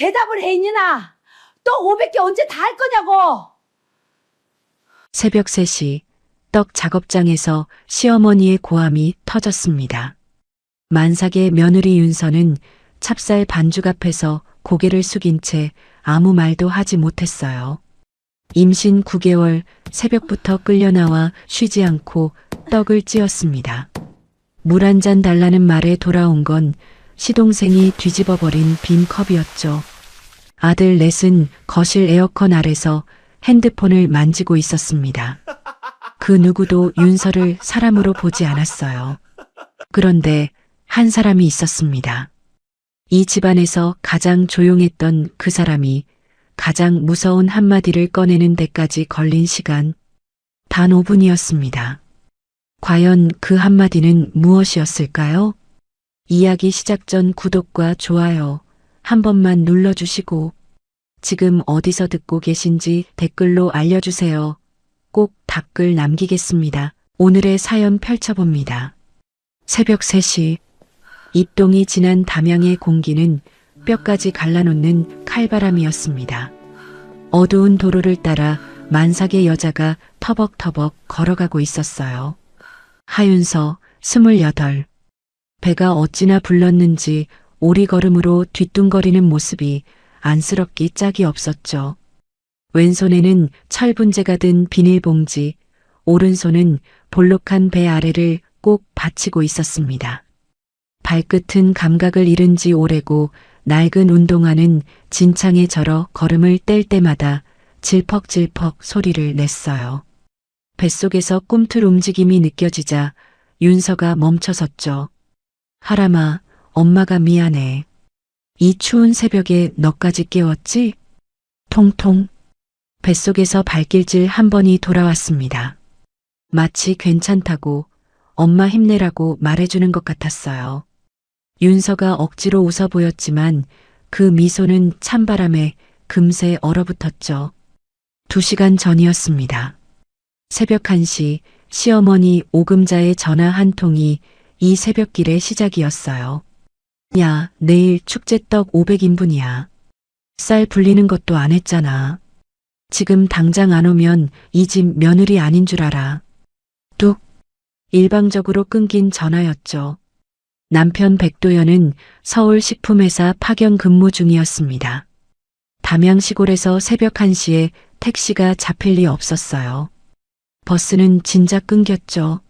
대답을 해, 있니나? 또 500개 언제 다 할 거냐고! 새벽 3시 떡 작업장에서 시어머니의 고함이 터졌습니다. 만삭의 며느리 윤서는 찹쌀 반죽 앞에서 고개를 숙인 채 아무 말도 하지 못했어요. 임신 9개월 새벽부터 끌려나와 쉬지 않고 떡을 찧었습니다. 물 한 잔 달라는 말에 돌아온 건 시동생이 뒤집어버린 빈 컵이었죠. 아들 넷은 거실 에어컨 아래서 핸드폰을 만지고 있었습니다. 그 누구도 윤서를 사람으로 보지 않았어요. 그런데 한 사람이 있었습니다. 이 집안에서 가장 조용했던 그 사람이 가장 무서운 한마디를 꺼내는 데까지 걸린 시간, 단 5분이었습니다. 과연 그 한마디는 무엇이었을까요? 이야기 시작 전 구독과 좋아요 한 번만 눌러주시고 지금 어디서 듣고 계신지 댓글로 알려주세요. 꼭 답글 남기겠습니다. 오늘의 사연 펼쳐봅니다. 새벽 3시 입동이 지난 담양의 공기는 뼈까지 갈라놓는 칼바람이었습니다. 어두운 도로를 따라 만삭의 여자가 터벅터벅 걸어가고 있었어요. 하윤서 28. 배가 어찌나 불렀는지 오리걸음으로 뒤뚱거리는 모습이 안쓰럽기 짝이 없었죠. 왼손에는 철분제가 든 비닐봉지, 오른손은 볼록한 배 아래를 꼭 받치고 있었습니다. 발끝은 감각을 잃은 지 오래고 낡은 운동화는 진창에 절어 걸음을 뗄 때마다 질퍽질퍽 소리를 냈어요. 뱃속에서 꿈틀 움직임이 느껴지자 윤서가 멈춰섰죠. 하람아, 엄마가 미안해. 이 추운 새벽에 너까지 깨웠지? 통통. 뱃속에서 발길질 한 번이 돌아왔습니다. 마치 괜찮다고, 엄마 힘내라고 말해주는 것 같았어요. 윤서가 억지로 웃어 보였지만 그 미소는 찬바람에 금세 얼어붙었죠. 2시간 전이었습니다. 새벽 1시 시어머니 오금자의 전화 한 통이 이 새벽길의 시작이었어요. 야, 내일 축제떡 500인분이야. 쌀 불리는 것도 안 했잖아. 지금 당장 안 오면 이 집 며느리 아닌 줄 알아. 뚝. 일방적으로 끊긴 전화였죠. 남편 백도연은 서울식품회사 파견 근무 중이었습니다. 담양 시골에서 새벽 1시에 택시가 잡힐 리 없었어요. 버스는 진작 끊겼죠.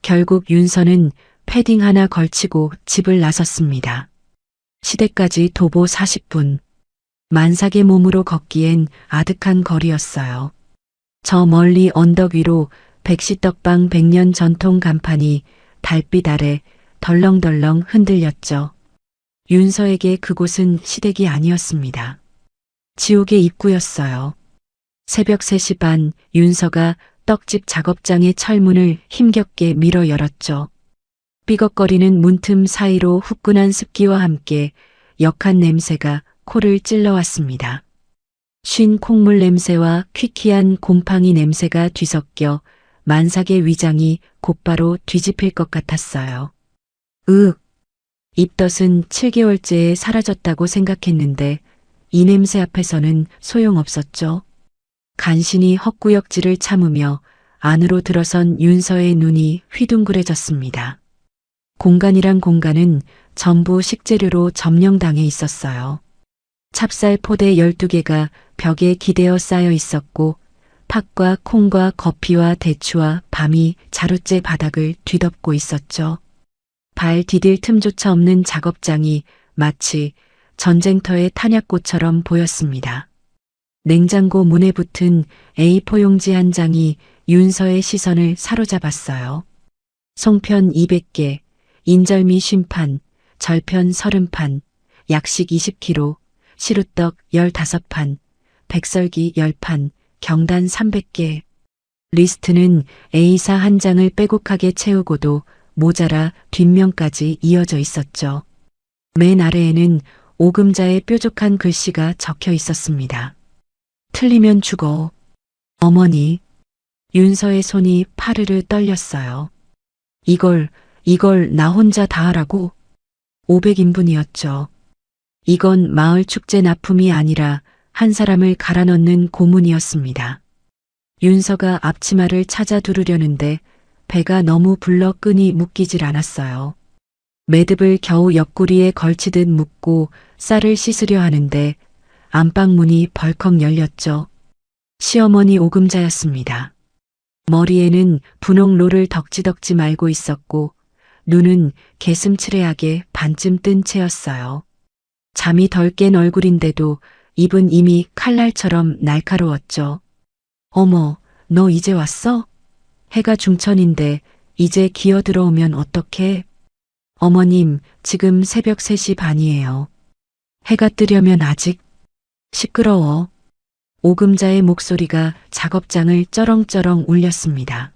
결국 윤서는 패딩 하나 걸치고 집을 나섰습니다. 시댁까지 도보 40분. 만삭의 몸으로 걷기엔 아득한 거리였어요. 저 멀리 언덕 위로 백시떡방 100년 전통 간판이 달빛 아래 덜렁덜렁 흔들렸죠. 윤서에게 그곳은 시댁이 아니었습니다. 지옥의 입구였어요. 새벽 3시 반 윤서가 떡집 작업장의 철문을 힘겹게 밀어 열었죠. 삐걱거리는 문틈 사이로 후끈한 습기와 함께 역한 냄새가 코를 찔러왔습니다. 쉰 콩물 냄새와 퀴퀴한 곰팡이 냄새가 뒤섞여 만삭의 위장이 곧바로 뒤집힐 것 같았어요. 입덧은 7개월째에 사라졌다고 생각했는데 이 냄새 앞에서는 소용없었죠. 간신히 헛구역질을 참으며 안으로 들어선 윤서의 눈이 휘둥그레졌습니다. 공간이란 공간은 전부 식재료로 점령당해 있었어요. 찹쌀 포대 12개가 벽에 기대어 쌓여 있었고 팥과 콩과 거피와 대추와 밤이 자루째 바닥을 뒤덮고 있었죠. 발 디딜 틈조차 없는 작업장이 마치 전쟁터의 탄약고처럼 보였습니다. 냉장고 문에 붙은 A4 용지 한 장이 윤서의 시선을 사로잡았어요. 송편 200개, 인절미 50판, 절편 30판, 약식 20kg, 시루떡 15판, 백설기 10판, 경단 300개. 리스트는 A사 한 장을 빼곡하게 채우고도 모자라 뒷면까지 이어져 있었죠. 맨 아래에는 오금자의 뾰족한 글씨가 적혀 있었습니다. 틀리면 죽어. 어머니. 윤서의 손이 파르르 떨렸어요. 이걸 나 혼자 다 하라고? 500인분이었죠. 이건 마을 축제 납품이 아니라 한 사람을 갈아 넣는 고문이었습니다. 윤서가 앞치마를 찾아 두르려는데 배가 너무 불러 끈이 묶이질 않았어요. 매듭을 겨우 옆구리에 걸치듯 묶고 쌀을 씻으려 하는데 안방문이 벌컥 열렸죠. 시어머니 오금자였습니다. 머리에는 분홍 롤을 덕지덕지 말고 있었고 눈은 개슴츠레하게 반쯤 뜬 채였어요. 잠이 덜 깬 얼굴인데도 입은 이미 칼날처럼 날카로웠죠. 어머, 너 이제 왔어? 해가 중천인데 이제 기어 들어오면 어떡해? 어머님, 지금 새벽 3시 반이에요. 해가 뜨려면 아직 시끄러워. 오금자의 목소리가 작업장을 쩌렁쩌렁 울렸습니다.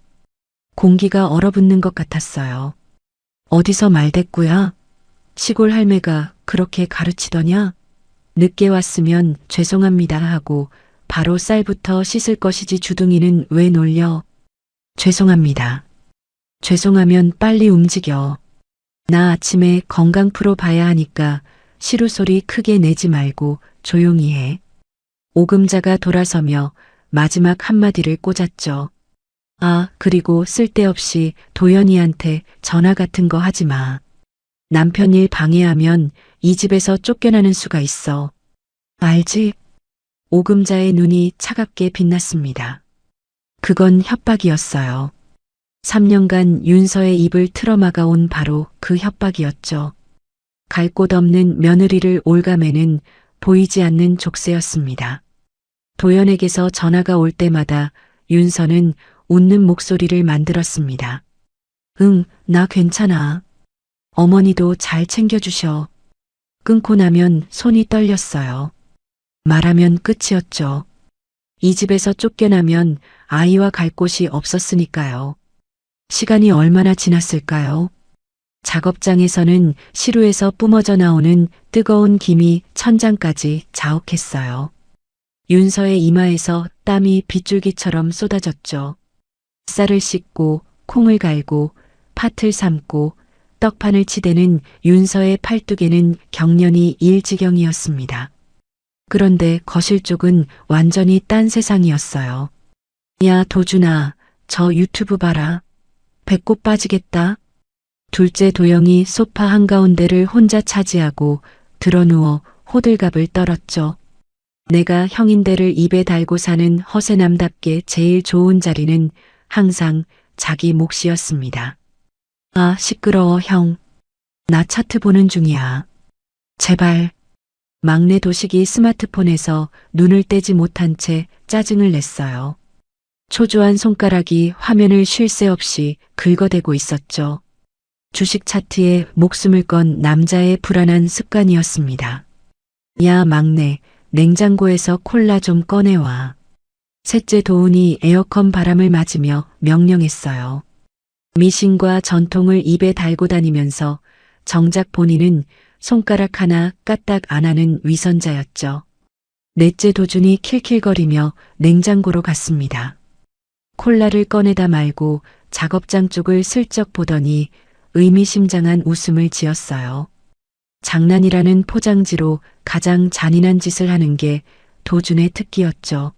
공기가 얼어붙는 것 같았어요. 어디서 말대꾸야? 시골 할매가 그렇게 가르치더냐? 늦게 왔으면 죄송합니다 하고 바로 쌀부터 씻을 것이지 주둥이는 왜 놀려? 죄송합니다. 죄송하면 빨리 움직여. 나 아침에 건강 프로 봐야 하니까 시루 소리 크게 내지 말고 조용히 해. 오금자가 돌아서며 마지막 한마디를 꽂았죠. 아, 그리고 쓸데없이 도연이한테 전화 같은 거 하지 마. 남편 일 방해하면 이 집에서 쫓겨나는 수가 있어. 알지? 오금자의 눈이 차갑게 빛났습니다. 그건 협박이었어요. 3년간 윤서의 입을 틀어막아 온 바로 그 협박이었죠. 갈 곳 없는 며느리를 올가매는 보이지 않는 족쇄였습니다. 도연에게서 전화가 올 때마다 윤서는 웃는 목소리를 만들었습니다. 응, 나 괜찮아. 어머니도 잘 챙겨주셔. 끊고 나면 손이 떨렸어요. 말하면 끝이었죠. 이 집에서 쫓겨나면 아이와 갈 곳이 없었으니까요. 시간이 얼마나 지났을까요? 작업장에서는 시루에서 뿜어져 나오는 뜨거운 김이 천장까지 자욱했어요. 윤서의 이마에서 땀이 빗줄기처럼 쏟아졌죠. 쌀을 씻고 콩을 갈고 팥을 삶고 떡판을 치대는 윤서의 팔뚝에는 경련이 일지경이었습니다. 그런데 거실 쪽은 완전히 딴 세상이었어요. 야, 도준아, 저 유튜브 봐라. 배꼽 빠지겠다. 둘째 도영이 소파 한가운데를 혼자 차지하고 드러누워 호들갑을 떨었죠. 내가 형인대를 입에 달고 사는 허세남답게 제일 좋은 자리는 항상 자기 몫이었습니다. 아, 시끄러워, 형. 나 차트 보는 중이야. 제발. 막내 도식이 스마트폰에서 눈을 떼지 못한 채 짜증을 냈어요. 초조한 손가락이 화면을 쉴 새 없이 긁어대고 있었죠. 주식 차트에 목숨을 건 남자의 불안한 습관이었습니다. 야, 막내, 냉장고에서 콜라 좀 꺼내와. 셋째 도훈이 에어컨 바람을 맞으며 명령했어요. 미신과 전통을 입에 달고 다니면서 정작 본인은 손가락 하나 까딱 안 하는 위선자였죠. 넷째 도준이 킬킬거리며 냉장고로 갔습니다. 콜라를 꺼내다 말고 작업장 쪽을 슬쩍 보더니 의미심장한 웃음을 지었어요. 장난이라는 포장지로 가장 잔인한 짓을 하는 게 도준의 특기였죠.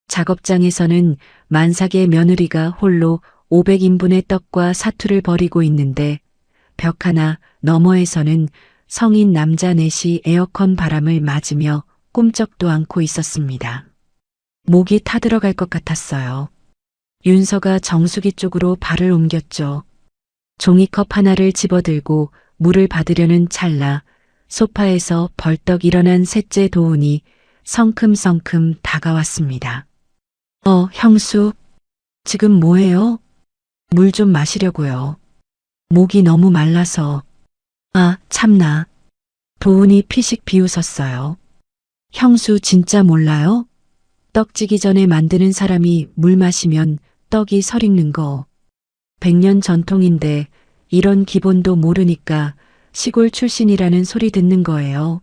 작업장에서는 만삭의 며느리가 홀로 500인분의 떡과 사투를 벌이고 있는데 벽 하나 너머에서는 성인 남자 넷이 에어컨 바람을 맞으며 꿈쩍도 않고 있었습니다. 목이 타들어갈 것 같았어요. 윤서가 정수기 쪽으로 발을 옮겼죠. 종이컵 하나를 집어들고 물을 받으려는 찰나 소파에서 벌떡 일어난 셋째 도훈이 성큼성큼 다가왔습니다. 형수, 지금 뭐해요? 물 좀 마시려고요. 목이 너무 말라서. 아, 참나. 도훈이 피식 비웃었어요. 형수 진짜 몰라요? 떡 찌기 전에 만드는 사람이 물 마시면 떡이 설익는 거. 100년 전통인데 이런 기본도 모르니까 시골 출신이라는 소리 듣는 거예요.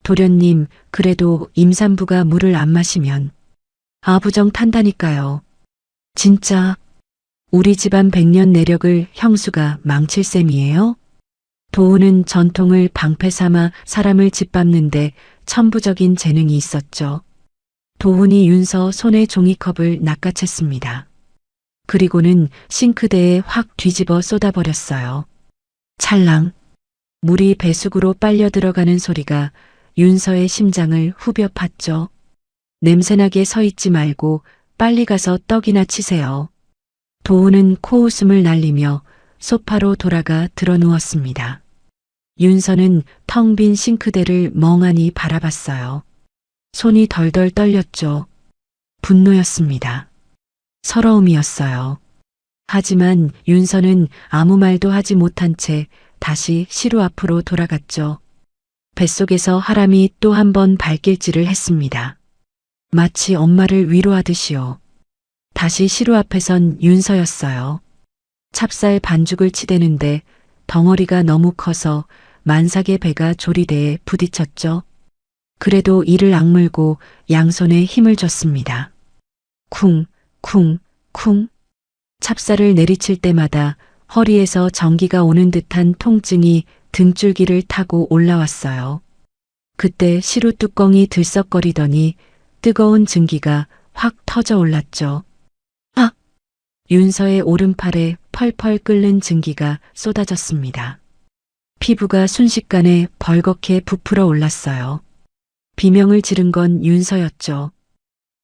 도련님, 그래도 임산부가 물을 안 마시면 아부정 탄다니까요. 진짜 우리 집안 100년 내력을 형수가 망칠 셈이에요? 도우는 전통을 방패 삼아 사람을 짓밟는데 천부적인 재능이 있었죠. 도훈이 윤서 손에 종이컵을 낚아챘습니다. 그리고는 싱크대에 확 뒤집어 쏟아버렸어요. 찰랑. 물이 배수구로 빨려 들어가는 소리가 윤서의 심장을 후벼 팠죠. 냄새나게 서 있지 말고 빨리 가서 떡이나 치세요. 도훈은 코웃음을 날리며 소파로 돌아가 드러누웠습니다. 윤서는 텅 빈 싱크대를 멍하니 바라봤어요. 손이 덜덜 떨렸죠. 분노였습니다. 서러움이었어요. 하지만 윤서는 아무 말도 하지 못한 채 다시 시루 앞으로 돌아갔죠. 뱃속에서 하람이 또 한 번 발길질을 했습니다. 마치 엄마를 위로하듯이요. 다시 시루 앞에 선 윤서였어요. 찹쌀 반죽을 치대는데 덩어리가 너무 커서 만삭의 배가 조리대에 부딪혔죠. 그래도 이를 악물고 양손에 힘을 줬습니다. 쿵, 쿵, 쿵. 찹쌀을 내리칠 때마다 허리에서 전기가 오는 듯한 통증이 등줄기를 타고 올라왔어요. 그때 시루 뚜껑이 들썩거리더니 뜨거운 증기가 확 터져 올랐죠. 아! 윤서의 오른팔에 펄펄 끓는 증기가 쏟아졌습니다. 피부가 순식간에 벌겋게 부풀어 올랐어요. 비명을 지른 건 윤서였죠.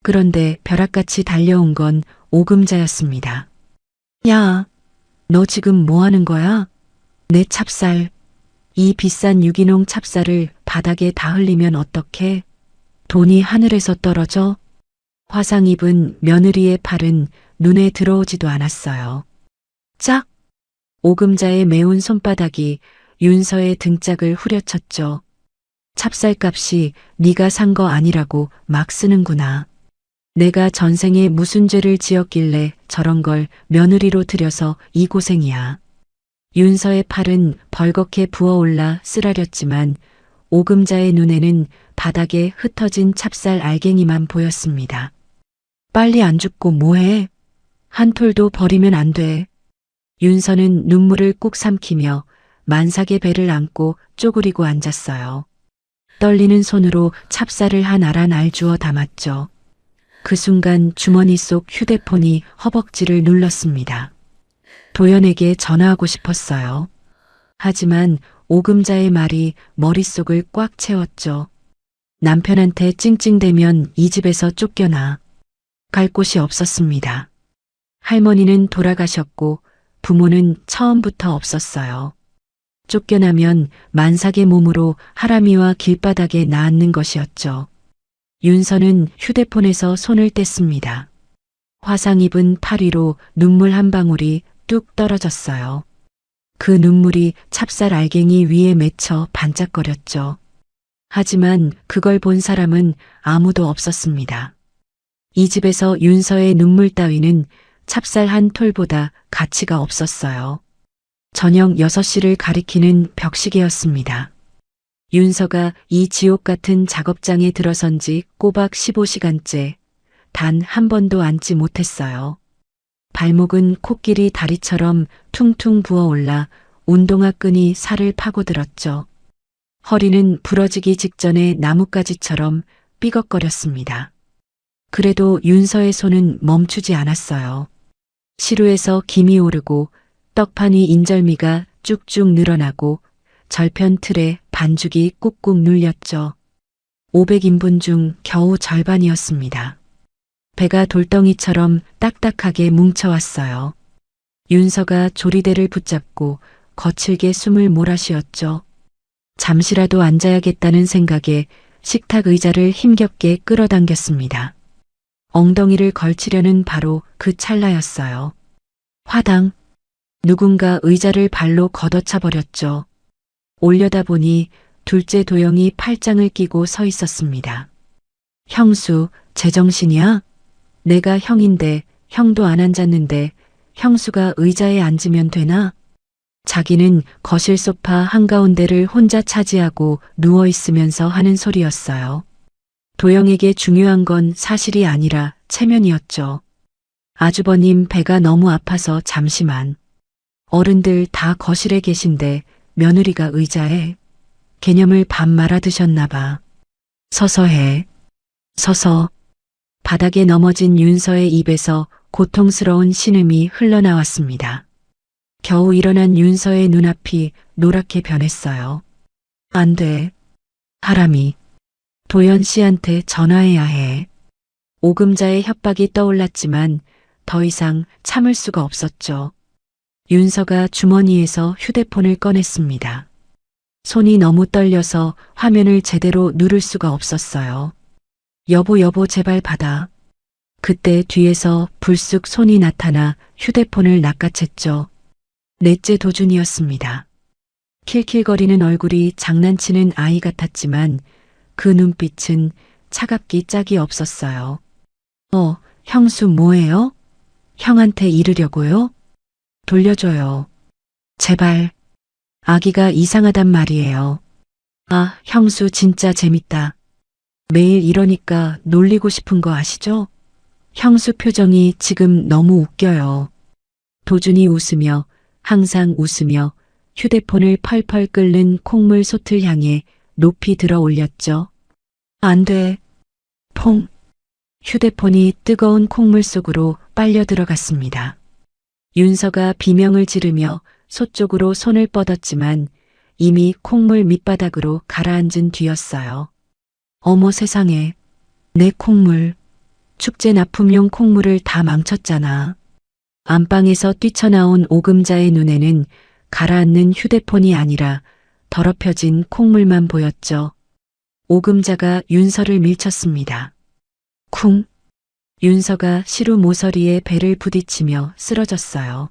그런데 벼락같이 달려온 건 오금자였습니다. 야, 너 지금 뭐 하는 거야? 내 찹쌀. 이 비싼 유기농 찹쌀을 바닥에 다 흘리면 어떡해? 돈이 하늘에서 떨어져? 화상 입은 며느리의 팔은 눈에 들어오지도 않았어요. 짝! 오금자의 매운 손바닥이 윤서의 등짝을 후려쳤죠. 찹쌀값이 네가 산 거 아니라고 막 쓰는구나. 내가 전생에 무슨 죄를 지었길래 저런 걸 며느리로 들여서 이 고생이야. 윤서의 팔은 벌겋게 부어올라 쓰라렸지만 오금자의 눈에는 바닥에 흩어진 찹쌀 알갱이만 보였습니다. 빨리 안 죽고 뭐해? 한 톨도 버리면 안 돼. 윤서는 눈물을 꾹 삼키며 만삭의 배를 안고 쪼그리고 앉았어요. 떨리는 손으로 찹쌀을 한 알 한 알 주워 담았죠. 그 순간 주머니 속 휴대폰이 허벅지를 눌렀습니다. 도연에게 전화하고 싶었어요. 하지만 오금자의 말이 머릿속을 꽉 채웠죠. 남편한테 찡찡대면 이 집에서 쫓겨나. 갈 곳이 없었습니다. 할머니는 돌아가셨고 부모는 처음부터 없었어요. 쫓겨나면 만삭의 몸으로 하람이와 길바닥에 나앉는 것이었죠. 윤서는 휴대폰에서 손을 뗐습니다. 화상 입은 팔 위로 눈물 한 방울이 뚝 떨어졌어요. 그 눈물이 찹쌀 알갱이 위에 맺혀 반짝거렸죠. 하지만 그걸 본 사람은 아무도 없었습니다. 이 집에서 윤서의 눈물 따위는 찹쌀 한 톨보다 가치가 없었어요. 저녁 6시를 가리키는 벽시계였습니다. 윤서가 이 지옥 같은 작업장에 들어선 지 꼬박 15시간째 단 한 번도 앉지 못했어요. 발목은 코끼리 다리처럼 퉁퉁 부어올라 운동화 끈이 살을 파고들었죠. 허리는 부러지기 직전에 나뭇가지처럼 삐걱거렸습니다. 그래도 윤서의 손은 멈추지 않았어요. 시루에서 김이 오르고 떡판이 인절미가 쭉쭉 늘어나고 절편 틀에 반죽이 꾹꾹 눌렸죠. 500인분 중 겨우 절반이었습니다. 배가 돌덩이처럼 딱딱하게 뭉쳐왔어요. 윤서가 조리대를 붙잡고 거칠게 숨을 몰아쉬었죠. 잠시라도 앉아야겠다는 생각에 식탁 의자를 힘겹게 끌어당겼습니다. 엉덩이를 걸치려는 바로 그 찰나였어요. 화당. 누군가 의자를 발로 걷어차 버렸죠. 올려다보니 둘째 도영이 팔짱을 끼고 서 있었습니다. 형수, 제정신이야? 내가 형인데 형도 안 앉았는데 형수가 의자에 앉으면 되나? 자기는 거실 소파 한가운데를 혼자 차지하고 누워있으면서 하는 소리였어요. 도영에게 중요한 건 사실이 아니라 체면이었죠. 아주버님 배가 너무 아파서 잠시만. 어른들 다 거실에 계신데 며느리가 의자에 개념을 밥 말아 드셨나 봐. 서서 해. 서서. 바닥에 넘어진 윤서의 입에서 고통스러운 신음이 흘러나왔습니다. 겨우 일어난 윤서의 눈앞이 노랗게 변했어요. 안 돼. 하람이. 도연 씨한테 전화해야 해. 오금자의 협박이 떠올랐지만 더 이상 참을 수가 없었죠. 윤서가 주머니에서 휴대폰을 꺼냈습니다. 손이 너무 떨려서 화면을 제대로 누를 수가 없었어요. 여보, 제발 받아. 그때 뒤에서 불쑥 손이 나타나 휴대폰을 낚아챘죠. 넷째 도준이었습니다. 킬킬거리는 얼굴이 장난치는 아이 같았지만 그 눈빛은 차갑기 짝이 없었어요. 형수 뭐해요? 형한테 이르려고요? 돌려줘요. 제발. 아기가 이상하단 말이에요. 아, 형수 진짜 재밌다. 매일 이러니까 놀리고 싶은 거 아시죠? 형수 표정이 지금 너무 웃겨요. 도준이 웃으며 항상 웃으며 휴대폰을 펄펄 끓는 콩물 솥을 향해 높이 들어 올렸죠. 안 돼. 퐁. 휴대폰이 뜨거운 콩물 속으로 빨려 들어갔습니다. 윤서가 비명을 지르며 솥 쪽으로 손을 뻗었지만 이미 콩물 밑바닥으로 가라앉은 뒤였어요. 어머 세상에. 내 콩물. 축제 납품용 콩물을 다 망쳤잖아. 안방에서 뛰쳐나온 오금자의 눈에는 가라앉는 휴대폰이 아니라 더럽혀진 콩물만 보였죠. 오금자가 윤서를 밀쳤습니다. 쿵. 윤서가 시루 모서리에 배를 부딪히며 쓰러졌어요.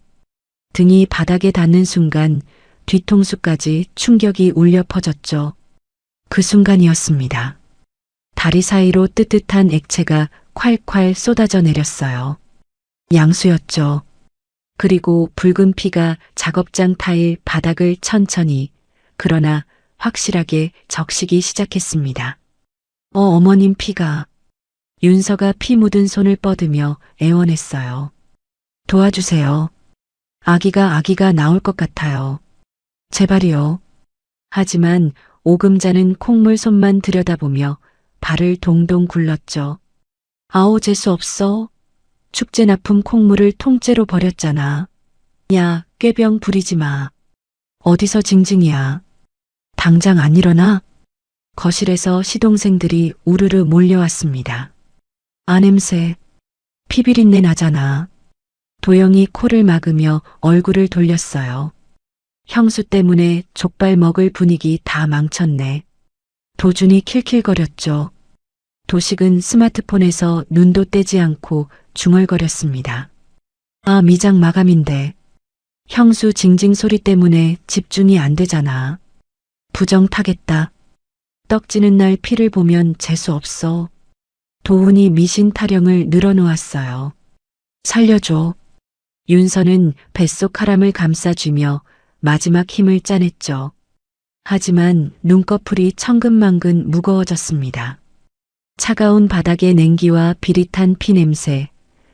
등이 바닥에 닿는 순간 뒤통수까지 충격이 울려 퍼졌죠. 그 순간이었습니다. 다리 사이로 뜨뜻한 액체가 콸콸 쏟아져 내렸어요. 양수였죠. 그리고 붉은 피가 작업장 타일 바닥을 천천히 그러나 확실하게 적시기 시작했습니다. 어머님 피가. 윤서가 피 묻은 손을 뻗으며 애원했어요. 도와주세요. 아기가 나올 것 같아요. 제발이요. 하지만 오금자는 콩물 손만 들여다보며 발을 동동 굴렀죠. 아오 재수 없어. 축제 납품 콩물을 통째로 버렸잖아. 야, 꾀병 부리지 마. 어디서 징징이야. 당장 안 일어나? 거실에서 시동생들이 우르르 몰려왔습니다. 아 냄새. 피비린내 나잖아. 도영이 코를 막으며 얼굴을 돌렸어요. 형수 때문에 족발 먹을 분위기 다 망쳤네. 도준이 킬킬거렸죠. 도식은 스마트폰에서 눈도 떼지 않고 중얼거렸습니다. 아 미장 마감인데. 형수 징징 소리 때문에 집중이 안 되잖아. 부정 타겠다. 떡지는 날 피를 보면 재수 없어. 도훈이 미신 타령을 늘어놓았어요. 살려줘. 윤서는 뱃속 하람을 감싸주며 마지막 힘을 짜냈죠. 하지만 눈꺼풀이 천근만근 무거워졌습니다. 차가운 바닥의 냉기와 비릿한 피 냄새,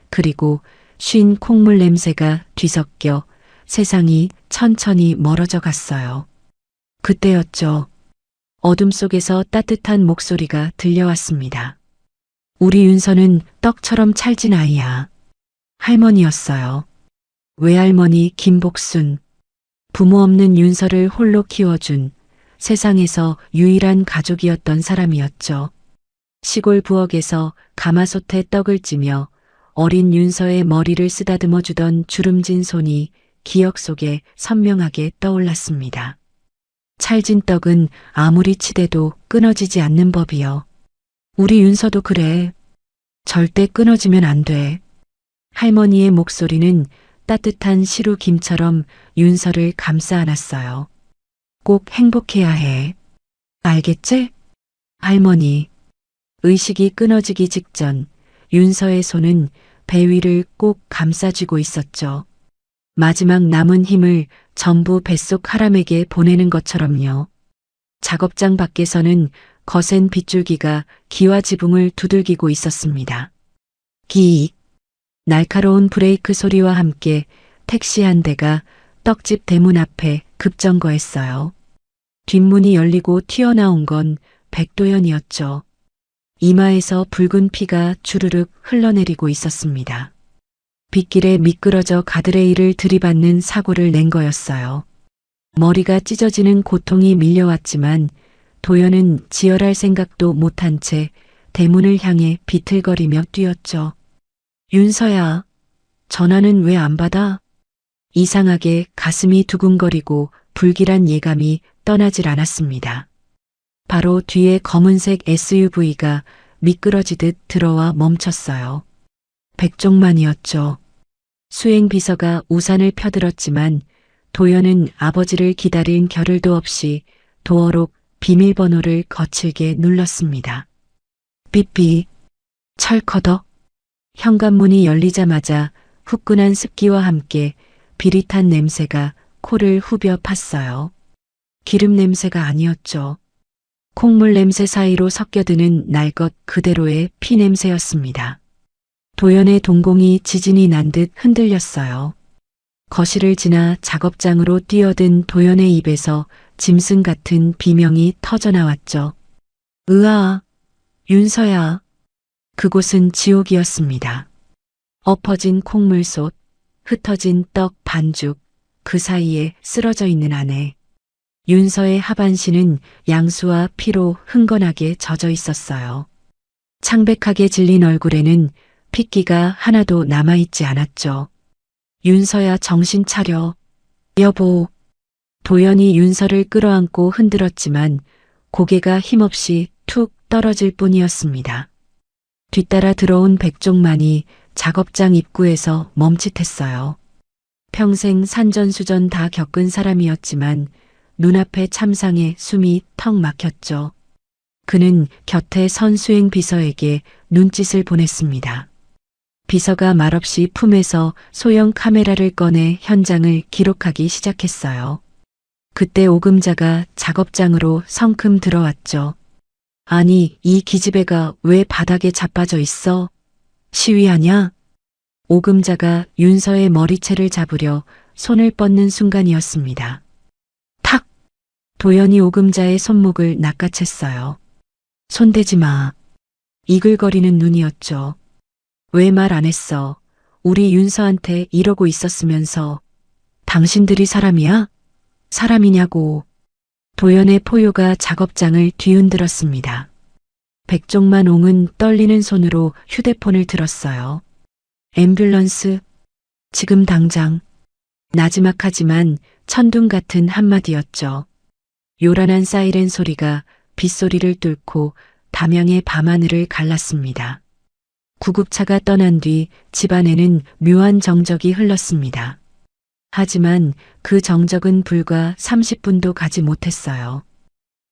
그리고 쉰 콩물 냄새가 뒤섞여 세상이 천천히 멀어져 갔어요. 그때였죠. 어둠 속에서 따뜻한 목소리가 들려왔습니다. 우리 윤서는 떡처럼 찰진 아이야. 할머니였어요. 외할머니 김복순. 부모 없는 윤서를 홀로 키워준 세상에서 유일한 가족이었던 사람이었죠. 시골 부엌에서 가마솥에 떡을 찌며 어린 윤서의 머리를 쓰다듬어 주던 주름진 손이 기억 속에 선명하게 떠올랐습니다. 찰진 떡은 아무리 치대도 끊어지지 않는 법이요. 우리 윤서도 그래. 절대 끊어지면 안 돼. 할머니의 목소리는 따뜻한 시루김처럼 윤서를 감싸 안았어요. 꼭 행복해야 해. 알겠지? 할머니. 의식이 끊어지기 직전 윤서의 손은 배 위를 꼭 감싸쥐고 있었죠. 마지막 남은 힘을 전부 뱃속 하람에게 보내는 것처럼요. 작업장 밖에서는 거센 빗줄기가 기와 지붕을 두들기고 있었습니다. 기익. 날카로운 브레이크 소리와 함께 택시 한 대가 떡집 대문 앞에 급정거했어요. 뒷문이 열리고 튀어나온 건 백도연이었죠. 이마에서 붉은 피가 주르륵 흘러내리고 있었습니다. 빗길에 미끄러져 가드레일을 들이받는 사고를 낸 거였어요. 머리가 찢어지는 고통이 밀려왔지만 도연은 지혈할 생각도 못한 채 대문을 향해 비틀거리며 뛰었죠. 윤서야, 전화는 왜 안 받아? 이상하게 가슴이 두근거리고 불길한 예감이 떠나질 않았습니다. 바로 뒤에 검은색 SUV가 미끄러지듯 들어와 멈췄어요. 백종만이었죠. 수행비서가 우산을 펴들었지만 도연은 아버지를 기다린 겨를도 없이 도어록 비밀번호를 거칠게 눌렀습니다. 삐삐, 철커덕. 현관문이 열리자마자 후끈한 습기와 함께 비릿한 냄새가 코를 후벼 팠어요. 기름 냄새가 아니었죠. 콩물 냄새 사이로 섞여드는 날 것 그대로의 피 냄새였습니다. 도연의 동공이 지진이 난 듯 흔들렸어요. 거실을 지나 작업장으로 뛰어든 도연의 입에서 짐승 같은 비명이 터져나왔죠. 으아, 윤서야. 그곳은 지옥이었습니다. 엎어진 콩물솥, 흩어진 떡 반죽, 그 사이에 쓰러져 있는 아내. 윤서의 하반신은 양수와 피로 흥건하게 젖어 있었어요. 창백하게 질린 얼굴에는 핏기가 하나도 남아있지 않았죠. 윤서야, 정신 차려. 여보. 도연이 윤서를 끌어안고 흔들었지만 고개가 힘없이 툭 떨어질 뿐이었습니다. 뒤따라 들어온 백종만이 작업장 입구에서 멈칫했어요. 평생 산전수전 다 겪은 사람이었지만 눈앞의 참상에 숨이 턱 막혔죠. 그는 곁에 선 수행 비서에게 눈짓을 보냈습니다. 비서가 말없이 품에서 소형 카메라를 꺼내 현장을 기록하기 시작했어요. 그때 오금자가 작업장으로 성큼 들어왔죠. 아니, 이 기집애가 왜 바닥에 자빠져 있어? 시위하냐? 오금자가 윤서의 머리채를 잡으려 손을 뻗는 순간이었습니다. 탁! 도연이 오금자의 손목을 낚아챘어요. 손대지 마. 이글거리는 눈이었죠. 왜 말 안 했어? 우리 윤서한테 이러고 있었으면서. 당신들이 사람이야? 사람이냐고. 도연의 포효가 작업장을 뒤흔들었습니다. 백종만 옹은 떨리는 손으로 휴대폰을 들었어요. 앰뷸런스. 지금 당장. 나지막하지만 천둥 같은 한마디였죠. 요란한 사이렌 소리가 빗소리를 뚫고 담양의 밤하늘을 갈랐습니다. 구급차가 떠난 뒤 집안에는 묘한 정적이 흘렀습니다. 하지만 그 정적은 불과 30분도 가지 못했어요.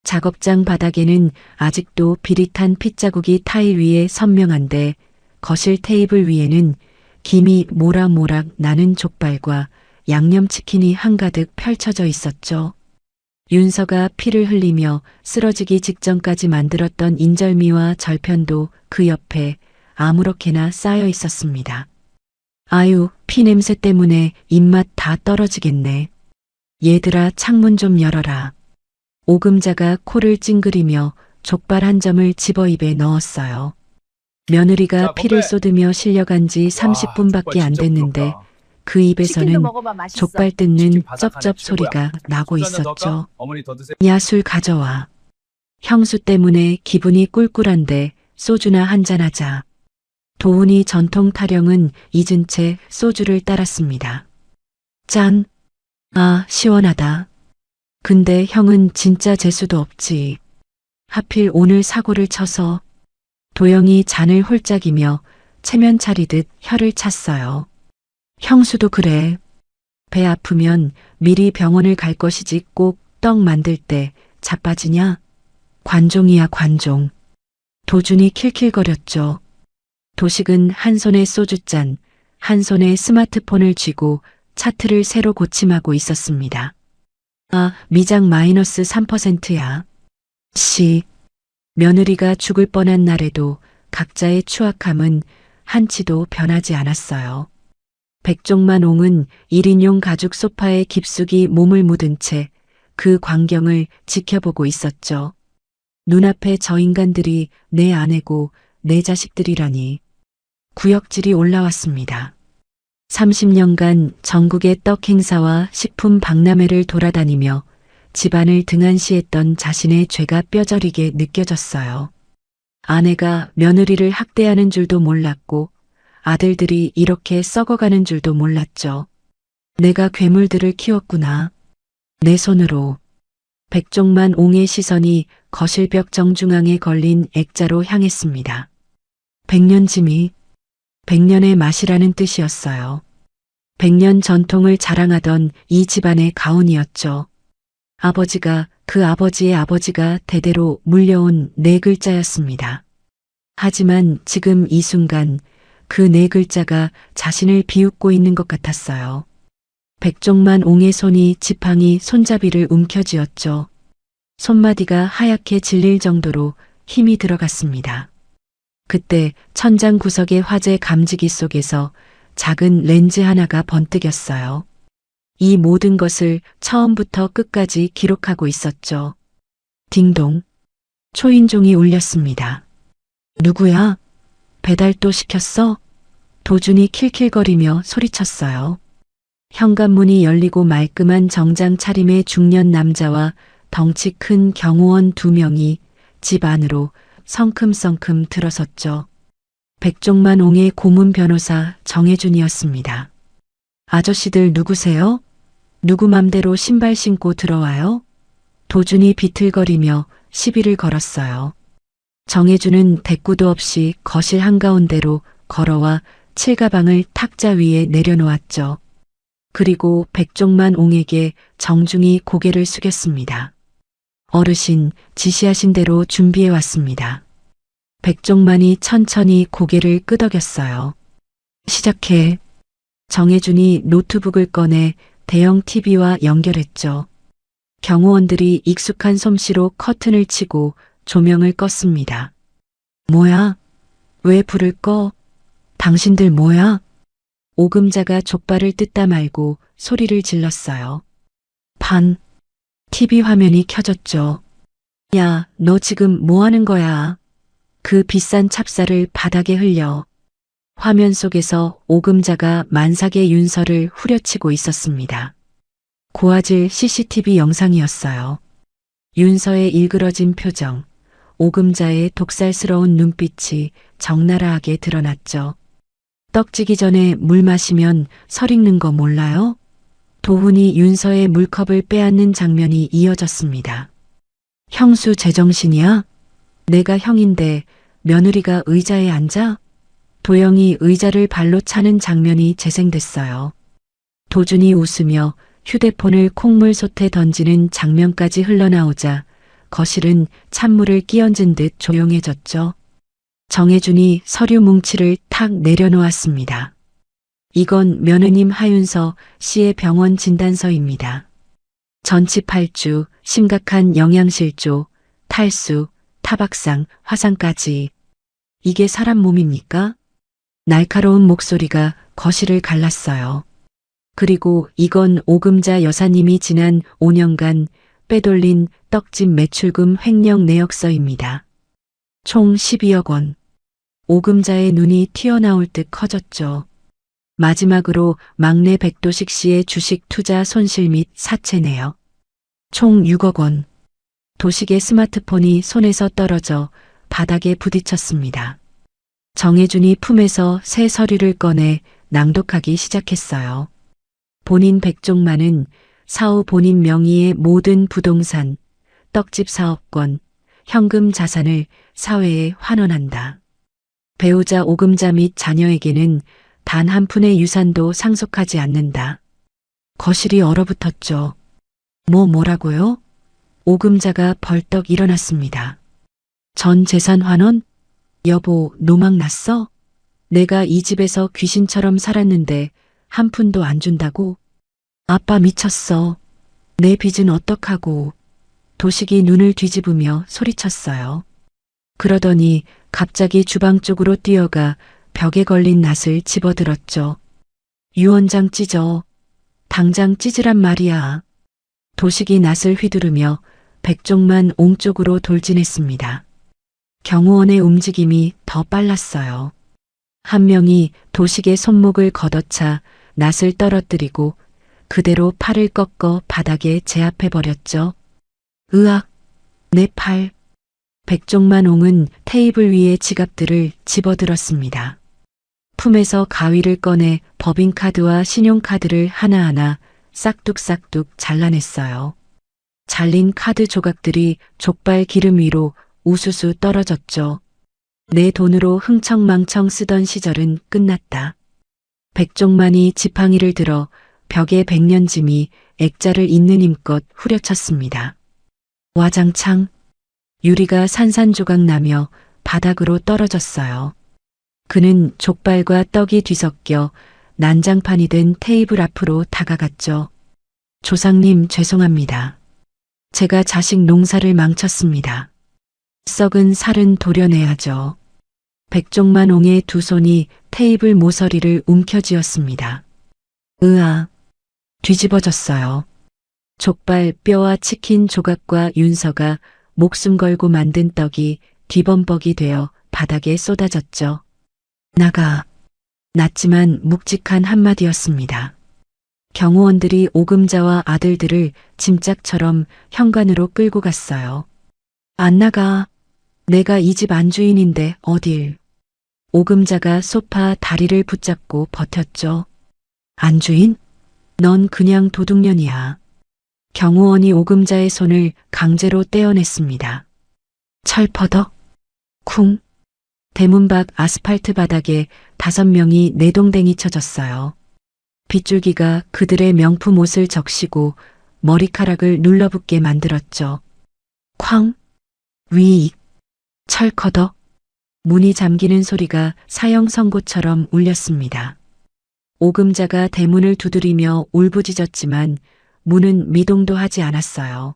작업장 바닥에는 아직도 비릿한 핏자국이 타일 위에 선명한데 거실 테이블 위에는 김이 모락모락 나는 족발과 양념치킨이 한가득 펼쳐져 있었죠. 윤서가 피를 흘리며 쓰러지기 직전까지 만들었던 인절미와 절편도 그 옆에 아무렇게나 쌓여 있었습니다. 아유, 피냄새 때문에 입맛 다 떨어지겠네. 얘들아, 창문 좀 열어라. 오금자가 코를 찡그리며 족발 한 점을 집어 입에 넣었어요. 며느리가 자, 피를 건배. 쏟으며 실려간 지 30분밖에 안 됐는데 그 입에서는 치킨도 먹어봐, 맛있어. 족발 뜯는 치킨 바삭하네, 쩝쩝 최고야. 소리가 나고 소주 한잔 더 있었죠. 할까? 어머니 더 드세요. 야, 술 가져와. 형수 때문에 기분이 꿀꿀한데 소주나 한잔하자. 도훈이 전통 타령은 잊은 채 소주를 따랐습니다. 짠. 아, 시원하다. 근데 형은 진짜 재수도 없지. 하필 오늘 사고를 쳐서. 도영이 잔을 홀짝이며 체면 차리듯 혀를 찼어요. 형수도 그래. 배 아프면 미리 병원을 갈 것이지 꼭 떡 만들 때 자빠지냐? 관종이야, 관종. 도준이 킬킬거렸죠. 도식은 한 손에 소주잔, 한 손에 스마트폰을 쥐고 차트를 새로 고침하고 있었습니다. 아, 미장 마이너스 3%야. 씨. 며느리가 죽을 뻔한 날에도 각자의 추악함은 한치도 변하지 않았어요. 백종만 옹은 1인용 가죽 소파에 깊숙이 몸을 묻은 채 그 광경을 지켜보고 있었죠. 눈앞에 저 인간들이 내 아내고 내 자식들이라니. 구역질이 올라왔습니다. 30년간 전국의 떡 행사와 식품 박람회를 돌아다니며 집안을 등한시했던 자신의 죄가 뼈저리게 느껴졌어요. 아내가 며느리를 학대하는 줄도 몰랐고 아들들이 이렇게 썩어가는 줄도 몰랐죠. 내가 괴물들을 키웠구나. 내 손으로. 백종만 옹의 시선이 거실벽 정중앙에 걸린 액자로 향했습니다. 100년짐이 100년의 맛이라는 뜻이었어요. 100년 전통을 자랑하던 이 집안의 가훈이었죠. 아버지가 그 아버지의 아버지가 대대로 물려온 네 글자였습니다. 하지만 지금 이 순간 그 네 글자가 자신을 비웃고 있는 것 같았어요. 백종만 옹의 손이 지팡이 손잡이를 움켜쥐었죠. 손마디가 하얗게 질릴 정도로 힘이 들어갔습니다. 그때 천장 구석의 화재 감지기 속에서 작은 렌즈 하나가 번뜩였어요. 이 모든 것을 처음부터 끝까지 기록하고 있었죠. 딩동. 초인종이 울렸습니다. 누구야? 배달 또 시켰어? 도준이 킬킬거리며 소리쳤어요. 현관문이 열리고 말끔한 정장 차림의 중년 남자와 덩치 큰 경호원 2명이 집 안으로 성큼성큼 들어섰죠. 백종만 옹의 고문 변호사 정혜준이었습니다. 아저씨들 누구세요? 누구 맘대로 신발 신고 들어와요? 도준이 비틀거리며 시비를 걸었어요. 정혜준은 대꾸도 없이 거실 한가운데로 걸어와 칠가방을 탁자 위에 내려놓았죠. 그리고 백종만 옹에게 정중히 고개를 숙였습니다. 어르신 지시하신 대로 준비해 왔습니다. 백종만이 천천히 고개를 끄덕였어요. 시작해. 정혜준이 노트북을 꺼내 대형 TV와 연결했죠. 경호원들이 익숙한 솜씨로 커튼을 치고 조명을 껐습니다. 뭐야? 왜 불을 꺼? 당신들 뭐야? 오금자가 족발을 뜯다 말고 소리를 질렀어요. TV 화면이 켜졌죠. 야, 너 지금 뭐 하는 거야? 그 비싼 찹쌀을 바닥에 흘려. 화면 속에서 오금자가 만삭의 윤서를 후려치고 있었습니다. 고화질 CCTV 영상이었어요. 윤서의 일그러진 표정, 오금자의 독살스러운 눈빛이 적나라하게 드러났죠. 떡지기 전에 물 마시면 설익는 거 몰라요? 도훈이 윤서의 물컵을 빼앗는 장면이 이어졌습니다. 형수 제정신이야? 내가 형인데 며느리가 의자에 앉아? 도영이 의자를 발로 차는 장면이 재생됐어요. 도준이 웃으며 휴대폰을 콩물솥에 던지는 장면까지 흘러나오자 거실은 찬물을 끼얹은 듯 조용해졌죠. 정혜준이 서류 뭉치를 탁 내려놓았습니다. 이건 며느님 하윤서 씨의 병원 진단서입니다. 전치 8주, 심각한 영양실조, 탈수, 타박상, 화상까지. 이게 사람 몸입니까? 날카로운 목소리가 거실을 갈랐어요. 그리고 이건 오금자 여사님이 지난 5년간 빼돌린 떡집 매출금 횡령 내역서입니다. 총 12억 원. 오금자의 눈이 튀어나올 듯 커졌죠. 마지막으로 막내 백도식 씨의 주식 투자 손실 및 사채 내역. 총 6억 원. 도식의 스마트폰이 손에서 떨어져 바닥에 부딪혔습니다. 정혜준이 품에서 새 서류를 꺼내 낭독하기 시작했어요. 본인 백종만은 사후 본인 명의의 모든 부동산, 떡집 사업권, 현금 자산을 사회에 환원한다. 배우자 오금자 및 자녀에게는 단 한 푼의 유산도 상속하지 않는다. 거실이 얼어붙었죠. 뭐라고요? 오금자가 벌떡 일어났습니다. 전 재산 환원? 여보, 노망 났어? 내가 이 집에서 귀신처럼 살았는데 한 푼도 안 준다고? 아빠 미쳤어. 내 빚은 어떡하고. 도식이 눈을 뒤집으며 소리쳤어요. 그러더니 갑자기 주방 쪽으로 뛰어가 벽에 걸린 낫을 집어들었죠. 유원장 찢어. 당장 찢으란 말이야. 도식이 낫을 휘두르며 백종만 옹 쪽으로 돌진했습니다. 경호원의 움직임이 더 빨랐어요. 한 명이 도식의 손목을 걷어차 낫을 떨어뜨리고 그대로 팔을 꺾어 바닥에 제압해버렸죠. 으악! 내 팔! 백종만옹은 테이블 위에 지갑들을 집어들었습니다. 품에서 가위를 꺼내 법인카드와 신용카드를 하나하나 싹둑싹둑 잘라냈어요. 잘린 카드 조각들이 족발 기름 위로 우수수 떨어졌죠. 내 돈으로 흥청망청 쓰던 시절은 끝났다. 백종만이 지팡이를 들어 벽에 백년짐이 액자를 있는 힘껏 후려쳤습니다. 와장창 유리가 산산조각 나며 바닥으로 떨어졌어요. 그는 족발과 떡이 뒤섞여 난장판이 된 테이블 앞으로 다가갔죠. 조상님 죄송합니다. 제가 자식 농사를 망쳤습니다. 썩은 살은 도려내야죠. 백종만옹의 두 손이 테이블 모서리를 움켜쥐었습니다. 으아, 뒤집어졌어요. 족발 뼈와 치킨 조각과 윤서가 목숨 걸고 만든 떡이 뒤범벅이 되어 바닥에 쏟아졌죠. 나가. 낮지만 묵직한 한마디였습니다. 경호원들이 오금자와 아들들을 짐짝처럼 현관으로 끌고 갔어요. 안 나가. 내가 이 집 안주인인데 어딜. 오금자가 소파 다리를 붙잡고 버텼죠. 안주인? 넌 그냥 도둑년이야. 경호원이 오금자의 손을 강제로 떼어냈습니다. 철퍼덕. 쿵. 대문 밖 아스팔트 바닥에 5명이 내동댕이 쳐졌어요. 빗줄기가 그들의 명품 옷을 적시고 머리카락을 눌러붙게 만들었죠. 쾅. 위익. 철커덕. 문이 잠기는 소리가 사형 선고처럼 울렸습니다. 오금자가 대문을 두드리며 울부짖었지만 문은 미동도 하지 않았어요.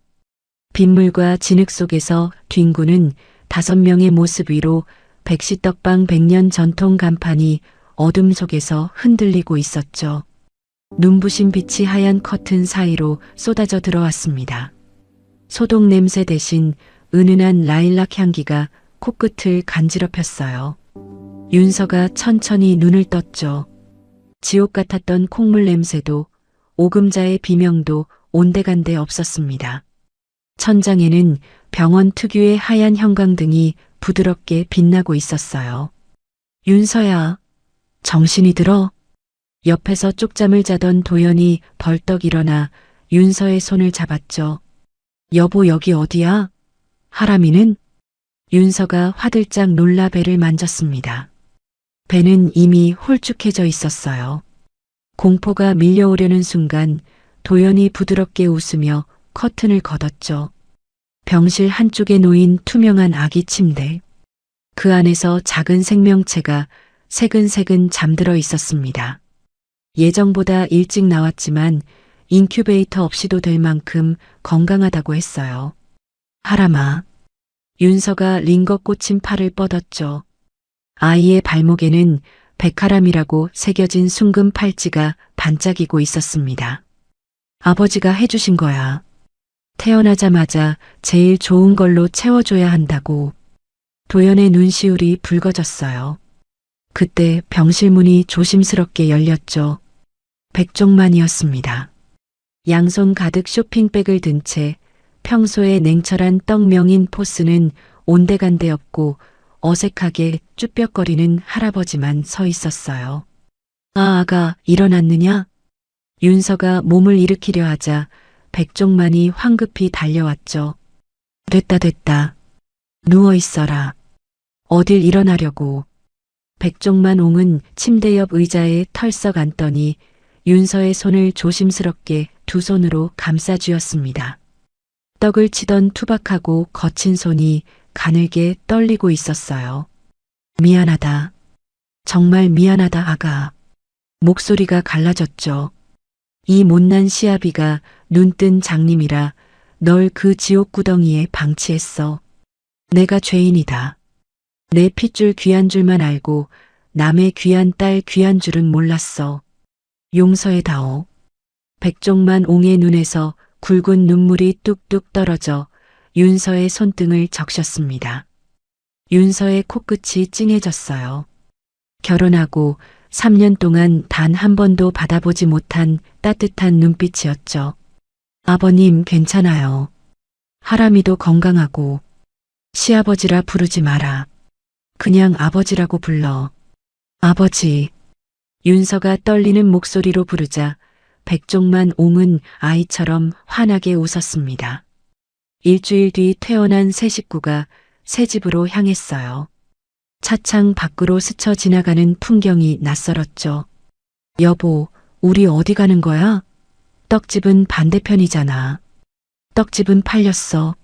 빗물과 진흙 속에서 뒹구는 5명의 모습 위로 백시떡방 100년 전통 간판이 어둠 속에서 흔들리고 있었죠. 눈부신 빛이 하얀 커튼 사이로 쏟아져 들어왔습니다. 소독 냄새 대신 은은한 라일락 향기가 코끝을 간지럽혔어요. 윤서가 천천히 눈을 떴죠. 지옥 같았던 콩물 냄새도 오금자의 비명도 온데간데 없었습니다. 천장에는 병원 특유의 하얀 형광등이 부드럽게 빛나고 있었어요. 윤서야, 정신이 들어? 옆에서 쪽잠을 자던 도연이 벌떡 일어나 윤서의 손을 잡았죠. 여보 여기 어디야? 하람이는? 윤서가 화들짝 놀라 배를 만졌습니다. 배는 이미 홀쭉해져 있었어요. 공포가 밀려오려는 순간 도연이 부드럽게 웃으며 커튼을 걷었죠. 병실 한쪽에 놓인 투명한 아기 침대. 그 안에서 작은 생명체가 새근새근 잠들어 있었습니다. 예정보다 일찍 나왔지만 인큐베이터 없이도 될 만큼 건강하다고 했어요. 하람아. 윤서가 링거 꽂힌 팔을 뻗었죠. 아이의 발목에는 백하람이라고 새겨진 순금 팔찌가 반짝이고 있었습니다. 아버지가 해주신 거야. 태어나자마자 제일 좋은 걸로 채워줘야 한다고. 도연의 눈시울이 붉어졌어요. 그때 병실 문이 조심스럽게 열렸죠. 백종만이었습니다. 양손 가득 쇼핑백을 든 채 평소에 냉철한 떡명인 포스는 온데간데 없고 어색하게 쭈뼛거리는 할아버지만 서 있었어요. 아가 일어났느냐? 윤서가 몸을 일으키려 하자 백종만이 황급히 달려왔죠. 됐다. 누워있어라. 어딜 일어나려고. 백종만옹은 침대 옆 의자에 털썩 앉더니 윤서의 손을 조심스럽게 두 손으로 감싸쥐었습니다. 떡을 치던 투박하고 거친 손이 가늘게 떨리고 있었어요. 미안하다. 정말 미안하다 아가. 목소리가 갈라졌죠. 이 못난 시아비가 눈뜬 장님이라 널 그 지옥 구덩이에 방치했어. 내가 죄인이다. 내 핏줄 귀한 줄만 알고 남의 귀한 딸 귀한 줄은 몰랐어. 용서해다오. 백종만 옹의 눈에서 굵은 눈물이 뚝뚝 떨어져 윤서의 손등을 적셨습니다. 윤서의 코끝이 찡해졌어요. 결혼하고 3년 동안 단 한 번도 받아보지 못한 따뜻한 눈빛이었죠. 아버님 괜찮아요. 하람이도 건강하고 시아버지라 부르지 마라. 그냥 아버지라고 불러. 아버지. 윤서가 떨리는 목소리로 부르자 백종만 옹은 아이처럼 환하게 웃었습니다. 일주일 뒤 퇴원한 새 식구가 새 집으로 향했어요. 차창 밖으로 스쳐 지나가는 풍경이 낯설었죠. 여보, 우리 어디 가는 거야? 떡집은 반대편이잖아. 떡집은 팔렸어.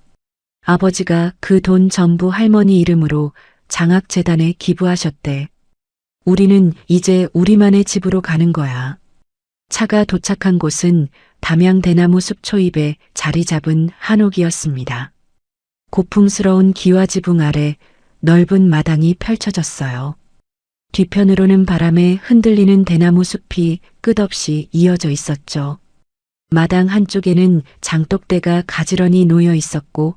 아버지가 그 돈 전부 할머니 이름으로 장학재단에 기부하셨대. 우리는 이제 우리만의 집으로 가는 거야. 차가 도착한 곳은 담양 대나무 숲 초입에 자리 잡은 한옥이었습니다. 고풍스러운 기와지붕 아래 넓은 마당이 펼쳐졌어요. 뒤편으로는 바람에 흔들리는 대나무 숲이 끝없이 이어져 있었죠. 마당 한쪽에는 장독대가 가지런히 놓여 있었고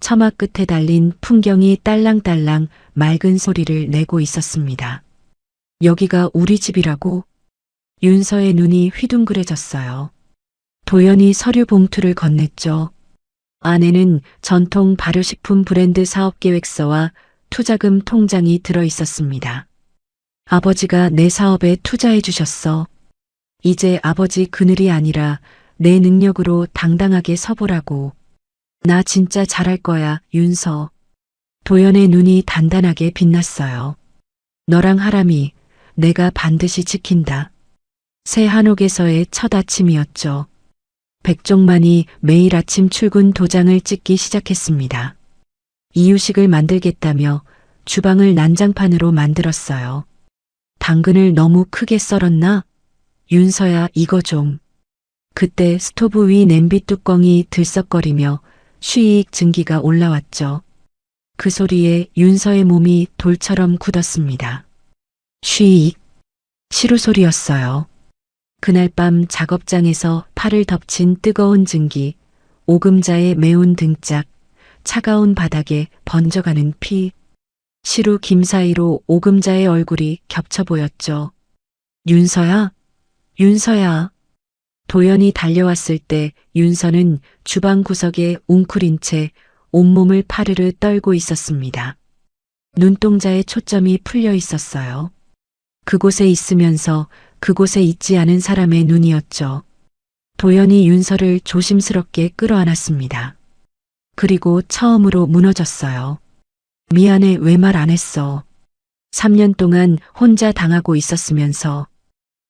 처마 끝에 달린 풍경이 딸랑딸랑 맑은 소리를 내고 있었습니다. 여기가 우리 집이라고? 윤서의 눈이 휘둥그레졌어요. 도연이 서류 봉투를 건넸죠. 안에는 전통 발효식품 브랜드 사업계획서와 투자금 통장이 들어 있었습니다. 아버지가 내 사업에 투자해 주셨어. 이제 아버지 그늘이 아니라 내 능력으로 당당하게 서보라고. 나 진짜 잘할 거야, 윤서. 도연의 눈이 단단하게 빛났어요. 너랑 하람이 내가 반드시 지킨다. 새 한옥에서의 첫 아침이었죠. 백종만이 매일 아침 출근 도장을 찍기 시작했습니다. 이유식을 만들겠다며 주방을 난장판으로 만들었어요. 당근을 너무 크게 썰었나? 윤서야, 이거 좀. 그때 스토브 위 냄비 뚜껑이 들썩거리며 쉬익 증기가 올라왔죠. 그 소리에 윤서의 몸이 돌처럼 굳었습니다. 쉬익. 시루 소리였어요. 그날 밤 작업장에서 팔을 덮친 뜨거운 증기, 오금자의 매운 등짝, 차가운 바닥에 번져가는 피. 시루 김 사이로 오금자의 얼굴이 겹쳐 보였죠. 윤서야? 윤서야. 도연이 달려왔을 때 윤서는 주방 구석에 웅크린 채 온몸을 파르르 떨고 있었습니다. 눈동자에 초점이 풀려 있었어요. 그곳에 있으면서 그곳에 있지 않은 사람의 눈이었죠. 도연이 윤서를 조심스럽게 끌어안았습니다. 그리고 처음으로 무너졌어요. 미안해, 왜 말 안 했어. 3년 동안 혼자 당하고 있었으면서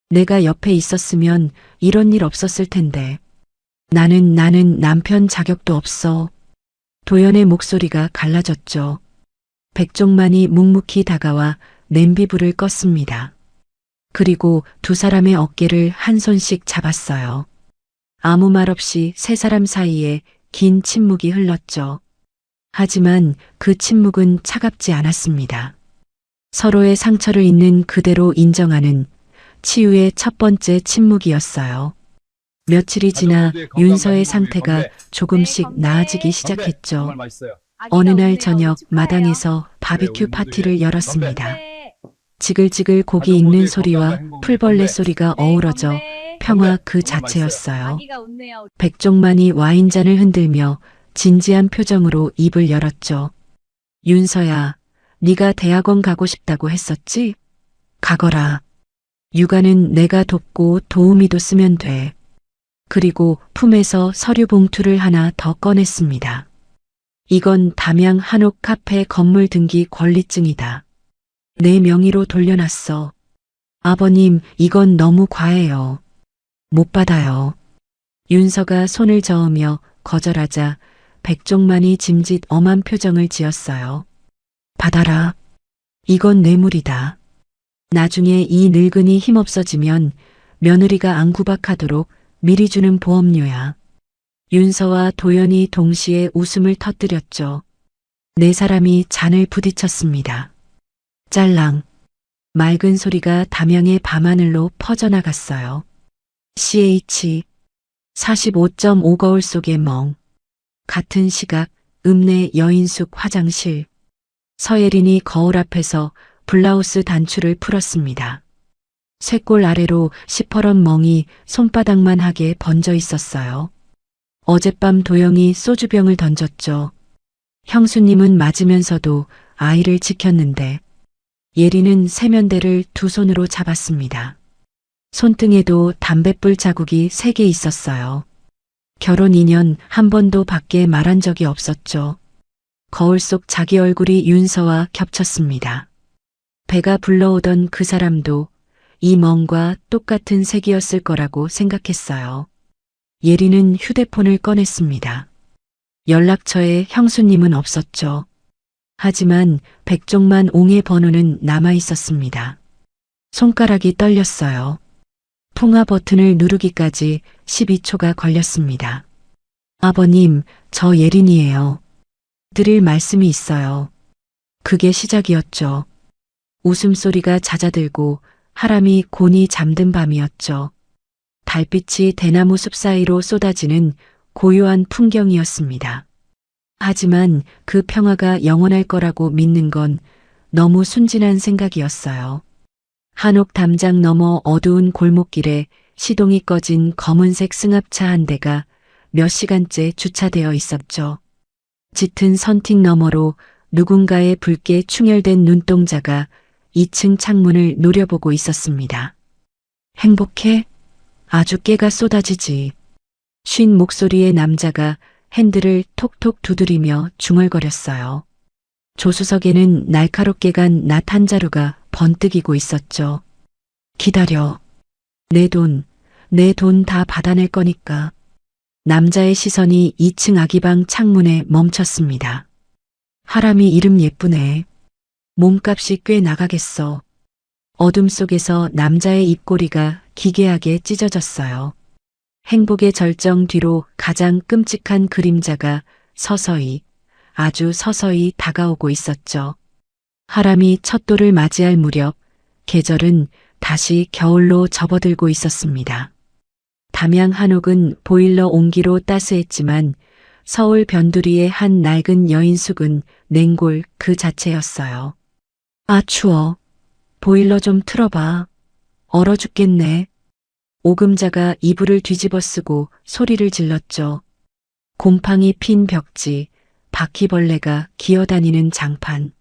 내가 옆에 있었으면 이런 일 없었을 텐데. 나는 남편 자격도 없어. 도연의 목소리가 갈라졌죠. 백종만이 묵묵히 다가와 냄비불을 껐습니다. 그리고 두 사람의 어깨를 한 손씩 잡았어요. 아무 말 없이 세 사람 사이에 긴 침묵이 흘렀죠. 하지만 그 침묵은 차갑지 않았습니다. 서로의 상처를 있는 그대로 인정하는 치유의 첫 번째 침묵이었어요. 며칠이 지나 윤서의 상태가 조금씩 나아지기 시작했죠. 어느 날 저녁 마당에서 바비큐 파티를 열었습니다. 지글지글 고기 익는 소리와 풀벌레 소리가 어우러져 평화 그 자체였어요. 백종만이 와인잔을 흔들며 진지한 표정으로 입을 열었죠. 윤서야, 네가 대학원 가고 싶다고 했었지? 가거라. 육아는 내가 돕고 도우미도 쓰면 돼. 그리고 품에서 서류 봉투를 하나 더 꺼냈습니다. 이건 담양 한옥 카페 건물 등기 권리증이다. 내 명의로 돌려놨어. 아버님, 이건 너무 과해요. 못 받아요. 윤서가 손을 저으며 거절하자 백종만이 짐짓 엄한 표정을 지었어요. 받아라. 이건 뇌물이다. 나중에 이 늙은이 힘없어지면 며느리가 안 구박하도록 미리 주는 보험료야. 윤서와 도연이 동시에 웃음을 터뜨렸죠. 네 사람이 잔을 부딪혔습니다. 짤랑. 맑은 소리가 담양의 밤하늘로 퍼져나갔어요. CH 45.5 거울 속의 멍. 같은 시각 읍내 여인숙 화장실. 서예린이 거울 앞에서 블라우스 단추를 풀었습니다. 쇄골 아래로 시퍼런 멍이 손바닥만 하게 번져 있었어요. 어젯밤 도영이 소주병을 던졌죠. 형수님은 맞으면서도 아이를 지켰는데 예리는 세면대를 두 손으로 잡았습니다. 손등에도 담뱃불 자국이 3개 있었어요. 결혼 2년 한 번도 밖에 말한 적이 없었죠. 거울 속 자기 얼굴이 윤서와 겹쳤습니다. 배가 불러오던 그 사람도 이 멍과 똑같은 색이었을 거라고 생각했어요. 예리는 휴대폰을 꺼냈습니다. 연락처에 형수님은 없었죠. 하지만 백종만 옹의 번호는 남아 있었습니다. 손가락이 떨렸어요. 통화 버튼을 누르기까지 12초가 걸렸습니다. 아버님, 저 예린이에요. 드릴 말씀이 있어요. 그게 시작이었죠. 웃음소리가 잦아들고 하람이 곤히 잠든 밤이었죠. 달빛이 대나무 숲 사이로 쏟아지는 고요한 풍경이었습니다. 하지만 그 평화가 영원할 거라고 믿는 건 너무 순진한 생각이었어요. 한옥 담장 너머 어두운 골목길에 시동이 꺼진 검은색 승합차 한 대가 몇 시간째 주차되어 있었죠. 짙은 선팅 너머로 누군가의 붉게 충혈된 눈동자가 2층 창문을 노려보고 있었습니다. 행복해? 아주 깨가 쏟아지지. 쉰 목소리의 남자가 핸들을 톡톡 두드리며 중얼거렸어요. 조수석에는 날카롭게 간 낫 한 자루가 번뜩이고 있었죠. 기다려. 내 돈 다 받아낼 거니까. 남자의 시선이 2층 아기방 창문에 멈췄습니다. 하람이 이름 예쁘네. 몸값이 꽤 나가겠어. 어둠 속에서 남자의 입꼬리가 기괴하게 찢어졌어요. 행복의 절정 뒤로 가장 끔찍한 그림자가 서서히, 아주 서서히 다가오고 있었죠. 하람이 첫 돌을 맞이할 무렵 계절은 다시 겨울로 접어들고 있었습니다. 담양 한옥은 보일러 온기로 따스했지만 서울 변두리의 한 낡은 여인숙은 냉골 그 자체였어요. 아, 추워. 보일러 좀 틀어봐. 얼어 죽겠네. 오금자가 이불을 뒤집어 쓰고 소리를 질렀죠. 곰팡이 핀 벽지, 바퀴벌레가 기어다니는 장판.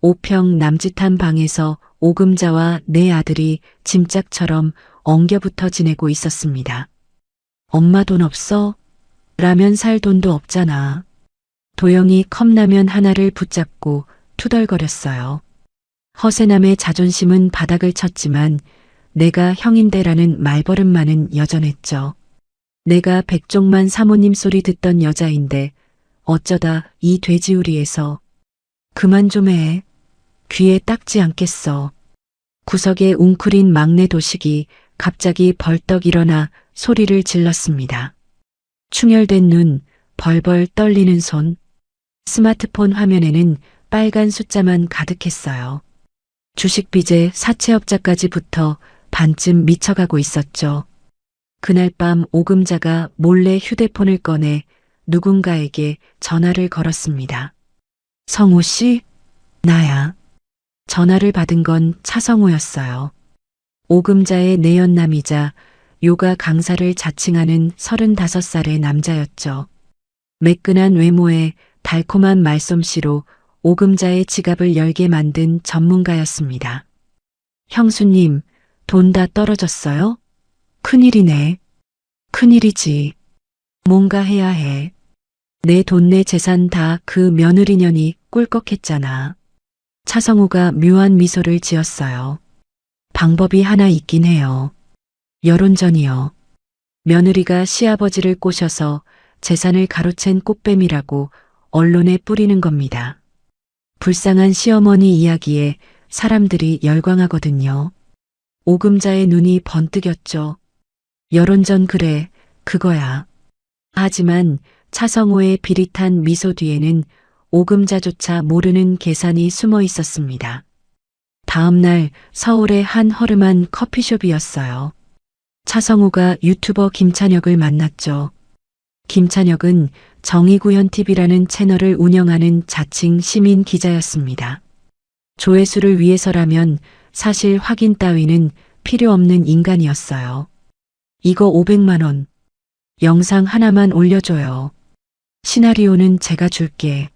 5평 남짓한 방에서 오금자와 내 아들이 짐짝처럼 엉겨붙어 지내고 있었습니다. 엄마 돈 없어? 라면 살 돈도 없잖아. 도영이 컵라면 하나를 붙잡고 투덜거렸어요. 허세남의 자존심은 바닥을 쳤지만 내가 형인데라는 말버릇만은 여전했죠. 내가 백종만 사모님 소리 듣던 여자인데 어쩌다 이 돼지우리에서. 그만 좀 해. 귀에 딱지 않겠어. 구석에 웅크린 막내 도식이 갑자기 벌떡 일어나 소리를 질렀습니다. 충혈된 눈, 벌벌 떨리는 손. 스마트폰 화면에는 빨간 숫자만 가득했어요. 주식 빚에 사채업자까지 붙어 반쯤 미쳐가고 있었죠. 그날 밤 오금자가 몰래 휴대폰을 꺼내 누군가에게 전화를 걸었습니다. 성우 씨? 나야. 전화를 받은 건 차성우였어요. 오금자의 내연남이자 요가 강사를 자칭하는 35살의 남자였죠. 매끈한 외모에 달콤한 말솜씨로 오금자의 지갑을 열게 만든 전문가였습니다. 형수님, 돈 다 떨어졌어요? 큰일이네. 큰일이지. 뭔가 해야 해. 내 돈 내 재산 다 그 며느리년이 꿀꺽했잖아. 차성우가 묘한 미소를 지었어요. 방법이 하나 있긴 해요. 여론전이요. 며느리가 시아버지를 꼬셔서 재산을 가로챈 꽃뱀이라고 언론에 뿌리는 겁니다. 불쌍한 시어머니 이야기에 사람들이 열광하거든요. 오금자의 눈이 번뜩였죠. 여론전 그래, 그거야. 하지만 차성호의 비릿한 미소 뒤에는 오금자조차 모르는 계산이 숨어 있었습니다. 다음 날 서울의 한 허름한 커피숍이었어요. 차성우가 유튜버 김찬혁을 만났죠. 김찬혁은 정의구현TV라는 채널을 운영하는 자칭 시민 기자였습니다. 조회수를 위해서라면 사실 확인 따위는 필요 없는 인간이었어요. 이거 500만 원. 영상 하나만 올려줘요. 시나리오는 제가 줄게.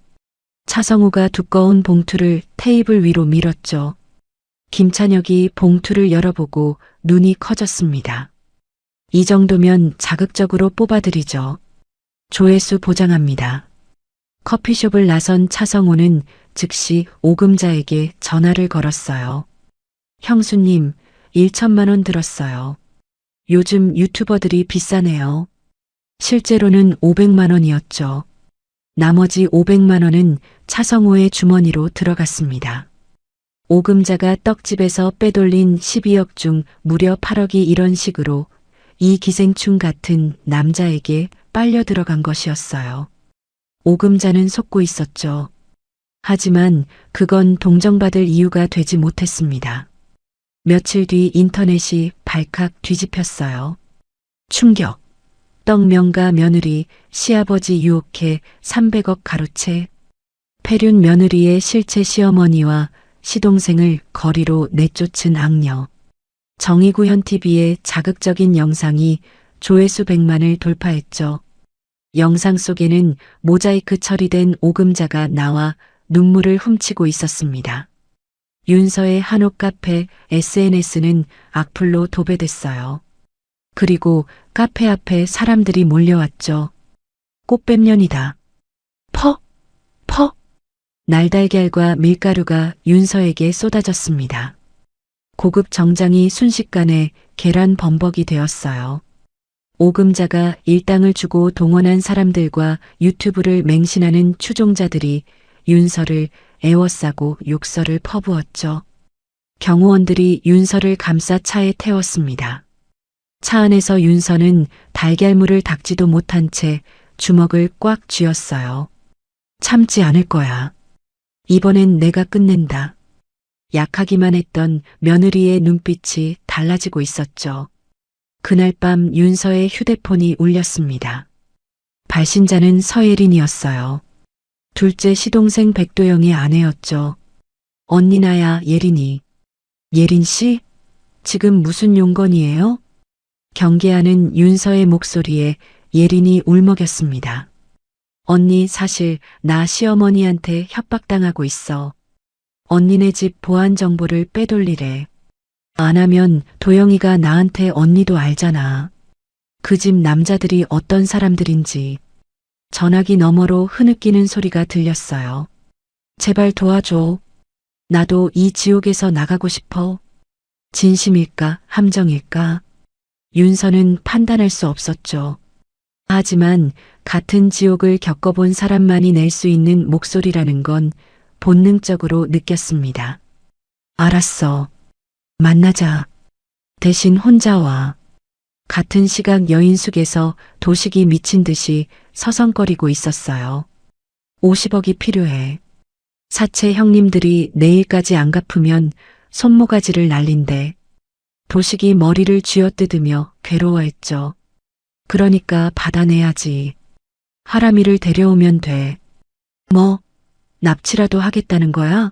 차성우가 두꺼운 봉투를 테이블 위로 밀었죠. 김찬혁이 봉투를 열어보고 눈이 커졌습니다. 이 정도면 자극적으로 뽑아드리죠. 조회수 보장합니다. 커피숍을 나선 차성우는 즉시 오금자에게 전화를 걸었어요. 형수님, 1천만 원 들었어요. 요즘 유튜버들이 비싸네요. 실제로는 500만 원이었죠. 나머지 500만 원은 차성우의 주머니로 들어갔습니다. 오금자가 떡집에서 빼돌린 12억 중 무려 8억이 이런 식으로 이 기생충 같은 남자에게 빨려 들어간 것이었어요. 오금자는 속고 있었죠. 하지만 그건 동정받을 이유가 되지 못했습니다. 며칠 뒤 인터넷이 발칵 뒤집혔어요. 충격. 떡명가 며느리 시아버지 유혹해 300억 가로채. 폐륜 며느리의 실체 시어머니와 시동생을 거리로 내쫓은 악녀. 정의구현TV의 자극적인 영상이 조회수 100만을 돌파했죠. 영상 속에는 모자이크 처리된 오금자가 나와 눈물을 훔치고 있었습니다. 윤서의 한옥 카페 SNS는 악플로 도배됐어요. 그리고 카페 앞에 사람들이 몰려왔죠. 꽃뱀년이다. 퍼! 퍼! 날달걀과 밀가루가 윤서에게 쏟아졌습니다. 고급 정장이 순식간에 계란 범벅이 되었어요. 오금자가 일당을 주고 동원한 사람들과 유튜브를 맹신하는 추종자들이 윤서를 애워싸고 욕설을 퍼부었죠. 경호원들이 윤서를 감싸 차에 태웠습니다. 차 안에서 윤서는 달걀물을 닦지도 못한 채 주먹을 꽉 쥐었어요. 참지 않을 거야. 이번엔 내가 끝낸다. 약하기만 했던 며느리의 눈빛이 달라지고 있었죠. 그날 밤 윤서의 휴대폰이 울렸습니다. 발신자는 서예린이었어요. 둘째 시동생 백도영의 아내였죠. 언니 나야 예린이. 예린 씨? 지금 무슨 용건이에요? 경계하는 윤서의 목소리에 예린이 울먹였습니다. 언니 사실 나 시어머니한테 협박당하고 있어. 언니네 집 보안 정보를 빼돌리래. 안 하면 도영이가 나한테 언니도 알잖아. 그 집 남자들이 어떤 사람들인지. 전화기 너머로 흐느끼는 소리가 들렸어요. 제발 도와줘. 나도 이 지옥에서 나가고 싶어. 진심일까, 함정일까? 윤서는 판단할 수 없었죠. 하지만 같은 지옥을 겪어본 사람만이 낼 수 있는 목소리라는 건 본능적으로 느꼈습니다. 알았어. 만나자. 대신 혼자 와. 같은 시각 여인숙에서 도식이 미친 듯이 서성거리고 있었어요. 50억이 필요해. 사채 형님들이 내일까지 안 갚으면 손모가지를 날린대. 도식이 머리를 쥐어뜯으며 괴로워했죠. 그러니까 받아내야지. 하람이를 데려오면 돼. 뭐, 납치라도 하겠다는 거야?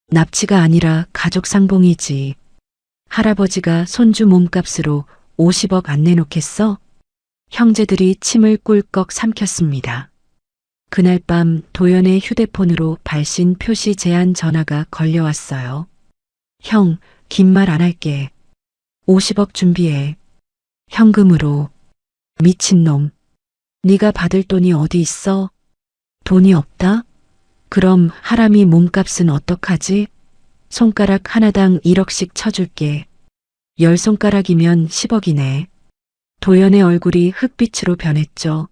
납치가 아니라 가족 상봉이지. 할아버지가 손주 몸값으로 50억 안 내놓겠어? 형제들이 침을 꿀꺽 삼켰습니다. 그날 밤 도연의 휴대폰으로 발신 표시 제한 전화가 걸려왔어요. 형, 긴 말 안 할게. 50억 준비해. 현금으로. 미친놈. 네가 받을 돈이 어디 있어? 돈이 없다? 그럼 하람이 몸값은 어떡하지? 손가락 하나당 1억씩 쳐줄게. 10손가락이면 10억이네. 도연의 얼굴이 흑빛으로 변했죠.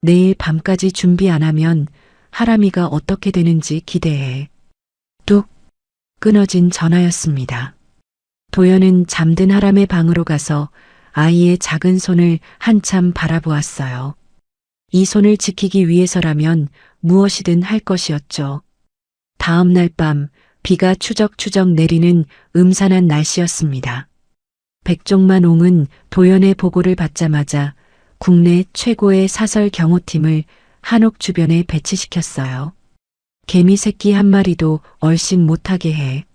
내일 밤까지 준비 안 하면 하람이가 어떻게 되는지 기대해. 뚝 끊어진 전화였습니다. 도연은 잠든 하람의 방으로 가서 아이의 작은 손을 한참 바라보았어요. 이 손을 지키기 위해서라면 무엇이든 할 것이었죠. 다음 날 밤 비가 추적추적 내리는 음산한 날씨였습니다. 백종만옹은 도연의 보고를 받자마자 국내 최고의 사설 경호팀을 한옥 주변에 배치시켰어요. 개미 새끼 한 마리도 얼씬 못하게 해.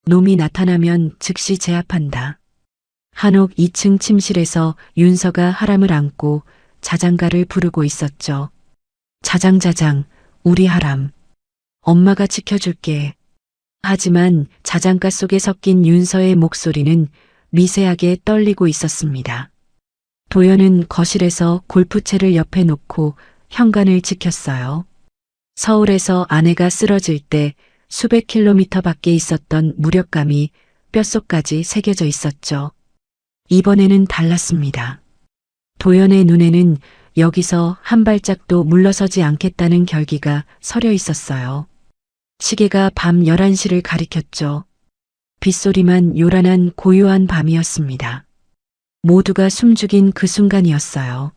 놈이 나타나면 즉시 제압한다. 한옥 2층 침실에서 윤서가 하람을 안고 자장가를 부르고 있었죠. 자장자장, 우리 하람. 엄마가 지켜줄게. 하지만 자장가 속에 섞인 윤서의 목소리는 미세하게 떨리고 있었습니다. 도연은 거실에서 골프채를 옆에 놓고 현관을 지켰어요. 서울에서 아내가 쓰러질 때 수백 킬로미터 밖에 있었던 무력감이 뼛속까지 새겨져 있었죠. 이번에는 달랐습니다. 도연의 눈에는 여기서 한 발짝도 물러서지 않겠다는 결기가 서려 있었어요. 시계가 밤 11시를 가리켰죠. 빗소리만 요란한 고요한 밤이었습니다. 모두가 숨죽인 그 순간이었어요.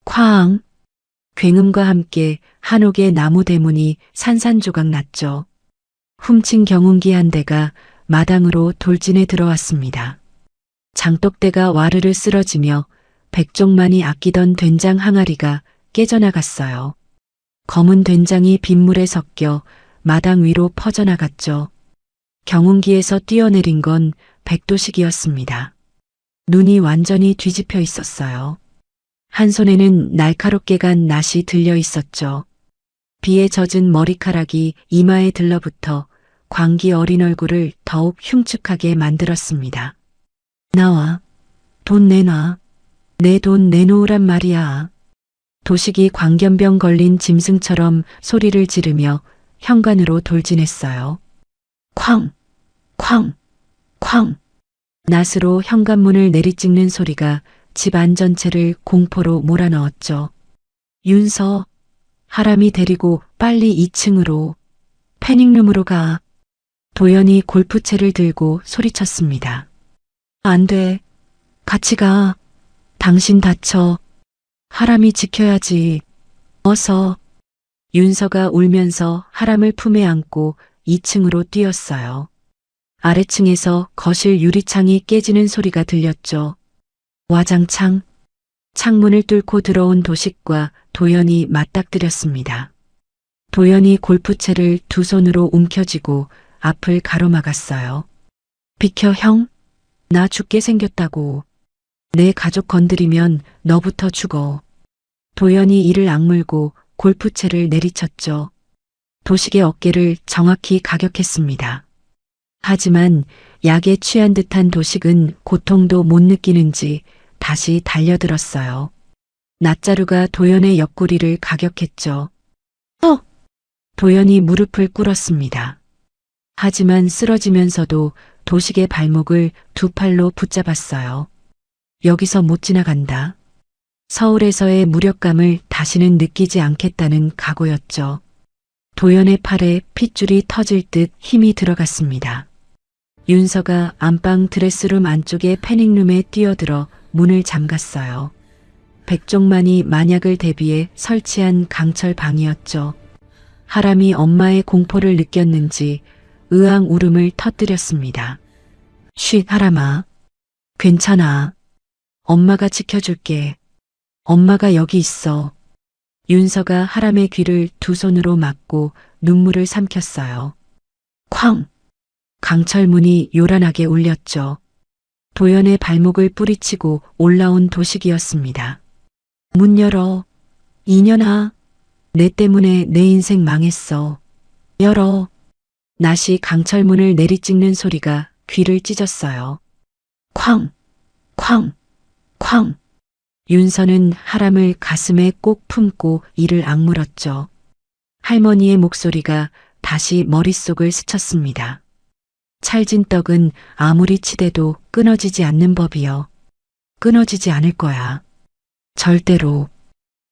쾅! 굉음과 함께 한옥의 나무 대문이 산산조각 났죠. 훔친 경운기 한 대가 마당으로 돌진해 들어왔습니다. 장독대가 와르르 쓰러지며 백종만이 아끼던 된장 항아리가 깨져나갔어요. 검은 된장이 빗물에 섞여 마당 위로 퍼져나갔죠. 경운기에서 뛰어내린 건 백도식이었습니다. 눈이 완전히 뒤집혀 있었어요. 한 손에는 날카롭게 간 낫이 들려 있었죠. 비에 젖은 머리카락이 이마에 들러붙어 광기 어린 얼굴을 더욱 흉측하게 만들었습니다. 나와. 돈 내놔. 내 돈 내놓으란 말이야. 도식이 광견병 걸린 짐승처럼 소리를 지르며 현관으로 돌진했어요. 쾅! 쾅! 쾅! 낫으로 현관문을 내리찍는 소리가 집 안 전체를 공포로 몰아넣었죠. 윤서, 하람이 데리고 빨리 2층으로, 패닉룸으로 가. 도연이 골프채를 들고 소리쳤습니다. 안 돼. 같이 가. 당신 다쳐. 하람이 지켜야지. 어서. 윤서가 울면서 하람을 품에 안고 2층으로 뛰었어요. 아래층에서 거실 유리창이 깨지는 소리가 들렸죠. 와장창. 창문을 뚫고 들어온 도식과 도연이 맞닥뜨렸습니다. 도연이 골프채를 두 손으로 움켜쥐고 앞을 가로막았어요. 비켜 형. 나 죽게 생겼다고. 내 가족 건드리면 너부터 죽어. 도연이 이를 악물고 골프채를 내리쳤죠. 도식의 어깨를 정확히 가격했습니다. 하지만 약에 취한 듯한 도식은 고통도 못 느끼는지 다시 달려들었어요. 낫자루가 도연의 옆구리를 가격했죠. 도연이 무릎을 꿇었습니다. 하지만 쓰러지면서도 도식의 발목을 두 팔로 붙잡았어요. 여기서 못 지나간다. 서울에서의 무력감을 다시는 느끼지 않겠다는 각오였죠. 도연의 팔에 핏줄이 터질 듯 힘이 들어갔습니다. 윤서가 안방 드레스룸 안쪽의 패닉룸에 뛰어들어 문을 잠갔어요. 백종만이 만약을 대비해 설치한 강철 방이었죠. 하람이 엄마의 공포를 느꼈는지 의앙 울음을 터뜨렸습니다. 쉿 하람아. 괜찮아. 엄마가 지켜줄게. 엄마가 여기 있어. 윤서가 하람의 귀를 두 손으로 막고 눈물을 삼켰어요. 쾅! 강철문이 요란하게 울렸죠. 도연의 발목을 뿌리치고 올라온 도식이었습니다. 문 열어. 이년아. 내 때문에 내 인생 망했어. 열어. 낫이 강철문을 내리찍는 소리가 귀를 찢었어요. 쾅! 쾅! 쾅! 윤서는 하람을 가슴에 꼭 품고 이를 악물었죠. 할머니의 목소리가 다시 머릿속을 스쳤습니다. 찰진 떡은 아무리 치대도 끊어지지 않는 법이요. 끊어지지 않을 거야. 절대로.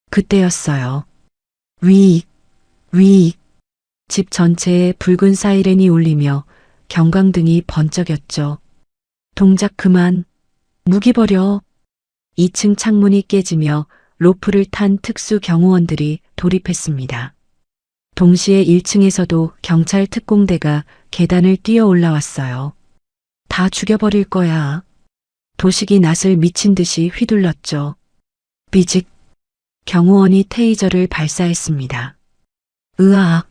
그때였어요. 위익, 위익. 집 전체에 붉은 사이렌이 울리며 경광등이 번쩍였죠. 동작 그만. 무기 버려. 2층 창문이 깨지며 로프를 탄 특수 경호원들이 돌입했습니다. 동시에 1층에서도 경찰 특공대가 계단을 뛰어 올라왔어요. 다 죽여버릴 거야. 도식이 낫을 미친 듯이 휘둘렀죠. 비직. 경호원이 테이저를 발사했습니다. 으악.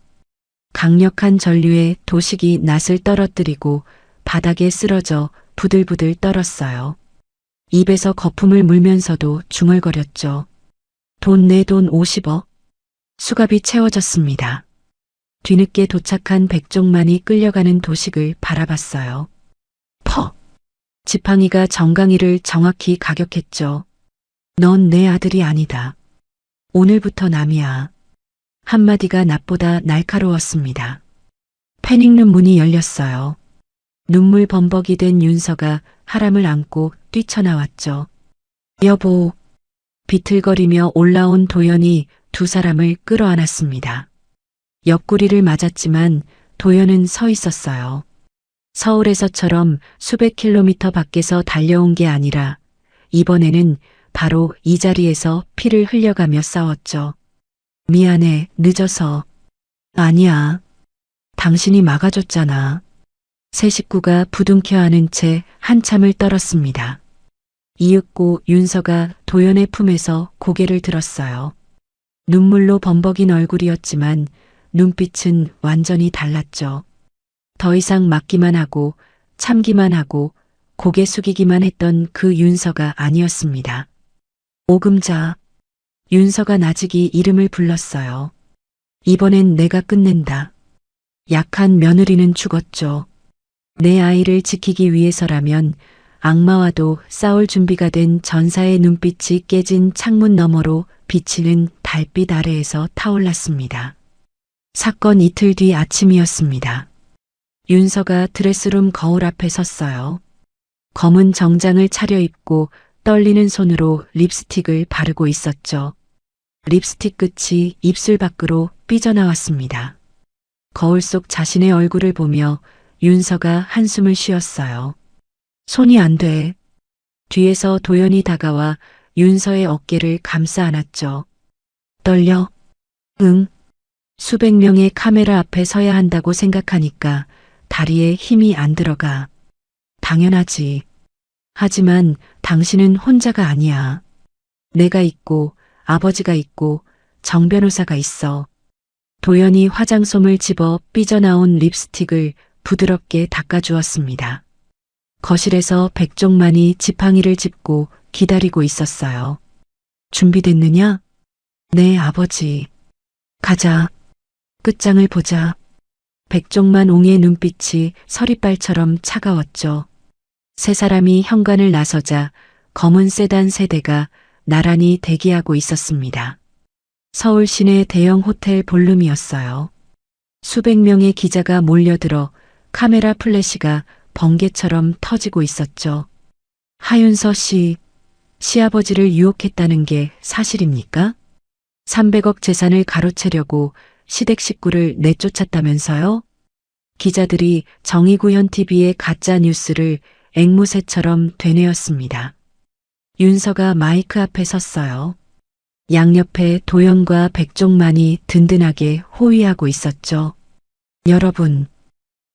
강력한 전류에 도식이 낫을 떨어뜨리고 바닥에 쓰러져 부들부들 떨었어요. 입에서 거품을 물면서도 중얼거렸죠. 돈 내 돈 50억. 수갑이 채워졌습니다. 뒤늦게 도착한 백종만이 끌려가는 도식을 바라봤어요. 퍽! 지팡이가 정강이를 정확히 가격했죠. 넌 내 아들이 아니다. 오늘부터 남이야. 한마디가 낫보다 날카로웠습니다. 패닉룸 문이 열렸어요. 눈물 범벅이 된 윤서가 하람을 안고 뛰쳐나왔죠. 여보. 비틀거리며 올라온 도연이 두 사람을 끌어안았습니다. 옆구리를 맞았지만 도연은 서 있었어요. 서울에서처럼 수백 킬로미터 밖에서 달려온 게 아니라 이번에는 바로 이 자리에서 피를 흘려가며 싸웠죠. 미안해, 늦어서. 아니야. 당신이 막아줬잖아. 세 식구가 부둥켜 안은 채 한참을 떨었습니다. 이윽고 윤서가 도연의 품에서 고개를 들었어요. 눈물로 범벅인 얼굴이었지만 눈빛은 완전히 달랐죠. 더 이상 막기만 하고 참기만 하고 고개 숙이기만 했던 그 윤서가 아니었습니다. 오금자. 윤서가 나직이 이름을 불렀어요. 이번엔 내가 끝낸다. 약한 며느리는 죽었죠. 내 아이를 지키기 위해서라면 악마와도 싸울 준비가 된 전사의 눈빛이 깨진 창문 너머로 비치는 달빛 아래에서 타올랐습니다. 사건 이틀 뒤 아침이었습니다. 윤서가 드레스룸 거울 앞에 섰어요. 검은 정장을 차려입고 떨리는 손으로 립스틱을 바르고 있었죠. 립스틱 끝이 입술 밖으로 삐져나왔습니다. 거울 속 자신의 얼굴을 보며 윤서가 한숨을 쉬었어요. 손이 안 돼. 뒤에서 도연이 다가와 윤서의 어깨를 감싸 안았죠. 떨려? 응. 수백 명의 카메라 앞에 서야 한다고 생각하니까 다리에 힘이 안 들어가. 당연하지. 하지만 당신은 혼자가 아니야. 내가 있고 아버지가 있고 정 변호사가 있어. 도연이 화장솜을 집어 삐져나온 립스틱을 부드럽게 닦아주었습니다. 거실에서 백종만이 지팡이를 짚고 기다리고 있었어요. 준비됐느냐? 네, 아버지. 가자. 끝장을 보자. 백종만 옹의 눈빛이 서리발처럼 차가웠죠. 세 사람이 현관을 나서자 검은 세단 세대가 나란히 대기하고 있었습니다. 서울 시내 대형 호텔 볼룸이었어요. 수백 명의 기자가 몰려들어 카메라 플래시가 번개처럼 터지고 있었죠. 하윤서 씨, 시아버지를 유혹했다는 게 사실입니까? 300억 재산을 가로채려고 시댁 식구를 내쫓았다면서요? 기자들이 정의구현 TV의 가짜 뉴스를 앵무새처럼 되뇌었습니다. 윤서가 마이크 앞에 섰어요. 양옆에 도연과 백종만이 든든하게 호위하고 있었죠. 여러분,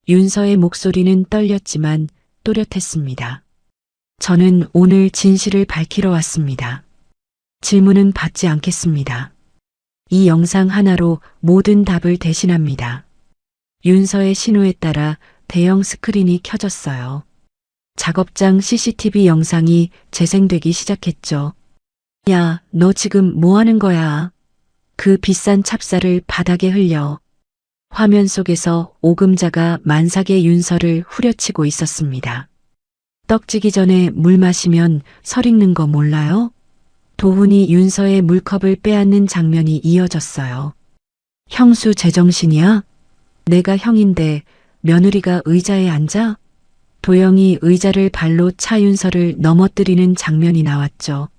윤서의 목소리는 떨렸지만 또렷했습니다. 저는 오늘 진실을 밝히러 왔습니다. 질문은 받지 않겠습니다. 이 영상 하나로 모든 답을 대신합니다. 윤서의 신호에 따라 대형 스크린이 켜졌어요. 작업장 CCTV 영상이 재생되기 시작했죠. 야, 너 지금 뭐 하는 거야? 그 비싼 찹쌀을 바닥에 흘려. 화면 속에서 오금자가 만삭의 윤서를 후려치고 있었습니다. 떡지기 전에 물 마시면 설 익는 거 몰라요? 도훈이 윤서의 물컵을 빼앗는 장면이 이어졌어요. 형수 제정신이야? 내가 형인데 며느리가 의자에 앉아? 도영이 의자를 발로 차 윤서를 넘어뜨리는 장면이 나왔죠.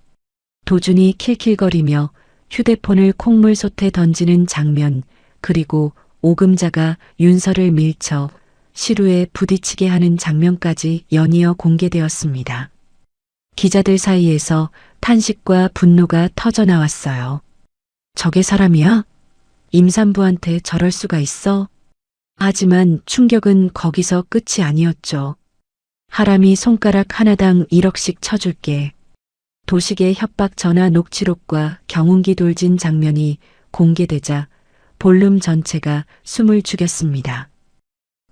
도준이 킬킬거리며 휴대폰을 콩물솥에 던지는 장면, 그리고 오금자가 윤서를 밀쳐 시루에 부딪히게 하는 장면까지 연이어 공개되었습니다. 기자들 사이에서 탄식과 분노가 터져나왔어요. 저게 사람이야? 임산부한테 저럴 수가 있어? 하지만 충격은 거기서 끝이 아니었죠. 하람이 손가락 하나당 1억씩 쳐줄게. 도식의 협박 전화 녹취록과 경운기 돌진 장면이 공개되자 볼륨 전체가 숨을 죽였습니다.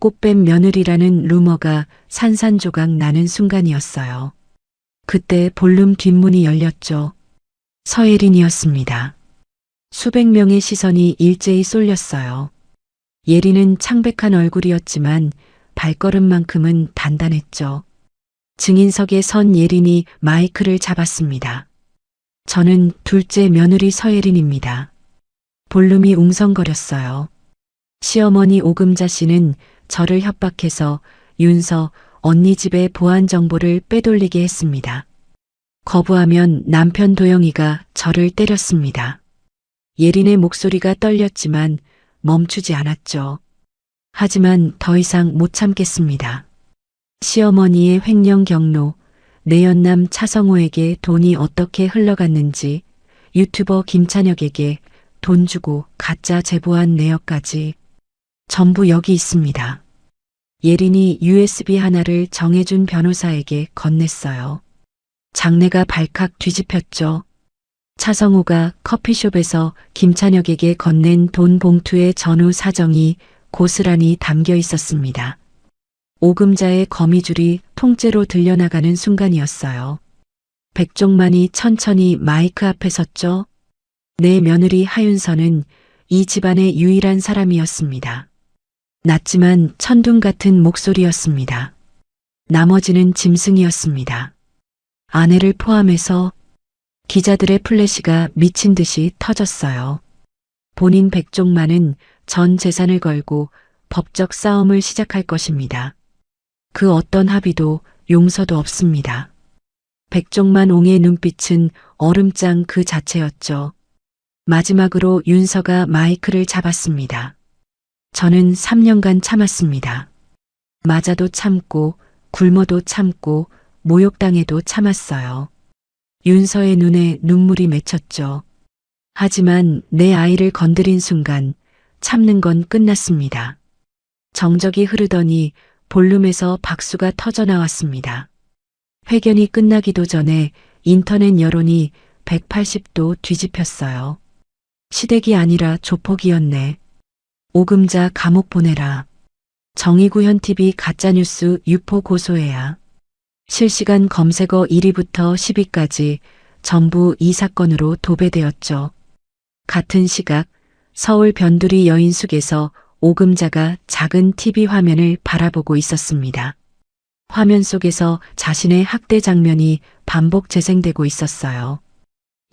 꽃뱀 며느리라는 루머가 산산조각 나는 순간이었어요. 그때 볼륨 뒷문이 열렸죠. 서예린이었습니다. 수백 명의 시선이 일제히 쏠렸어요. 예린은 창백한 얼굴이었지만 발걸음만큼은 단단했죠. 증인석에 선 예린이 마이크를 잡았습니다. 저는 둘째 며느리 서예린입니다. 볼륨이 웅성거렸어요. 시어머니 오금자 씨는 저를 협박해서 윤서 언니 집의 보안 정보를 빼돌리게 했습니다. 거부하면 남편 도영이가 저를 때렸습니다. 예린의 목소리가 떨렸지만 멈추지 않았죠. 하지만 더 이상 못 참겠습니다. 시어머니의 횡령 경로, 내연남 차성호에게 돈이 어떻게 흘러갔는지, 유튜버 김찬혁에게 돈 주고 가짜 제보한 내역까지 전부 여기 있습니다. 예린이 USB 하나를 정해준 변호사에게 건넸어요. 장내가 발칵 뒤집혔죠. 차성우가 커피숍에서 김찬혁에게 건넨 돈 봉투의 전후 사정이 고스란히 담겨 있었습니다. 오금자의 거미줄이 통째로 들려나가는 순간이었어요. 백종만이 천천히 마이크 앞에 섰죠. 내 며느리 하윤서는 이 집안의 유일한 사람이었습니다. 낮지만 천둥 같은 목소리였습니다. 나머지는 짐승이었습니다. 아내를 포함해서 기자들의 플래시가 미친 듯이 터졌어요. 본인 백종만은 전 재산을 걸고 법적 싸움을 시작할 것입니다. 그 어떤 합의도 용서도 없습니다. 백종만 옹의 눈빛은 얼음장 그 자체였죠. 마지막으로 윤서가 마이크를 잡았습니다. 저는 3년간 참았습니다. 맞아도 참고 굶어도 참고 모욕당해도 참았어요. 윤서의 눈에 눈물이 맺혔죠. 하지만 내 아이를 건드린 순간 참는 건 끝났습니다. 정적이 흐르더니 볼륨에서 박수가 터져나왔습니다. 회견이 끝나기도 전에 인터넷 여론이 180도 뒤집혔어요. 시댁이 아니라 조폭이었네. 오금자 감옥 보내라. 정의구현TV 가짜뉴스 유포 고소해야. 실시간 검색어 1위부터 10위까지 전부 이 사건으로 도배되었죠. 같은 시각 서울 변두리 여인숙에서 오금자가 작은 TV 화면을 바라보고 있었습니다. 화면 속에서 자신의 학대 장면이 반복 재생되고 있었어요.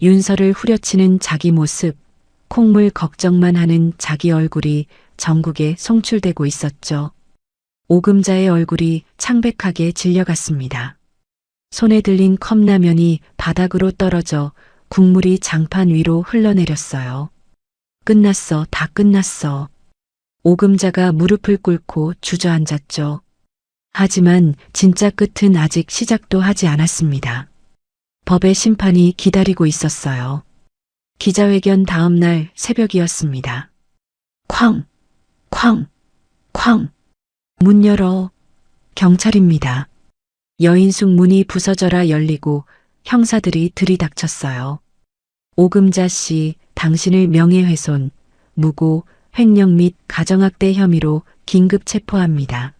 윤서를 후려치는 자기 모습, 콩물 걱정만 하는 자기 얼굴이 전국에 송출되고 있었죠. 오금자의 얼굴이 창백하게 질려갔습니다. 손에 들린 컵라면이 바닥으로 떨어져 국물이 장판 위로 흘러내렸어요. 끝났어, 다 끝났어. 오금자가 무릎을 꿇고 주저앉았죠. 하지만 진짜 끝은 아직 시작도 하지 않았습니다. 법의 심판이 기다리고 있었어요. 기자회견 다음 날 새벽이었습니다. 쾅, 쾅, 쾅. 문 열어. 경찰입니다. 여인숙 문이 부서져라 열리고 형사들이 들이닥쳤어요. 오금자 씨, 당신을 명예훼손, 무고, 횡령 및 가정학대 혐의로 긴급 체포합니다.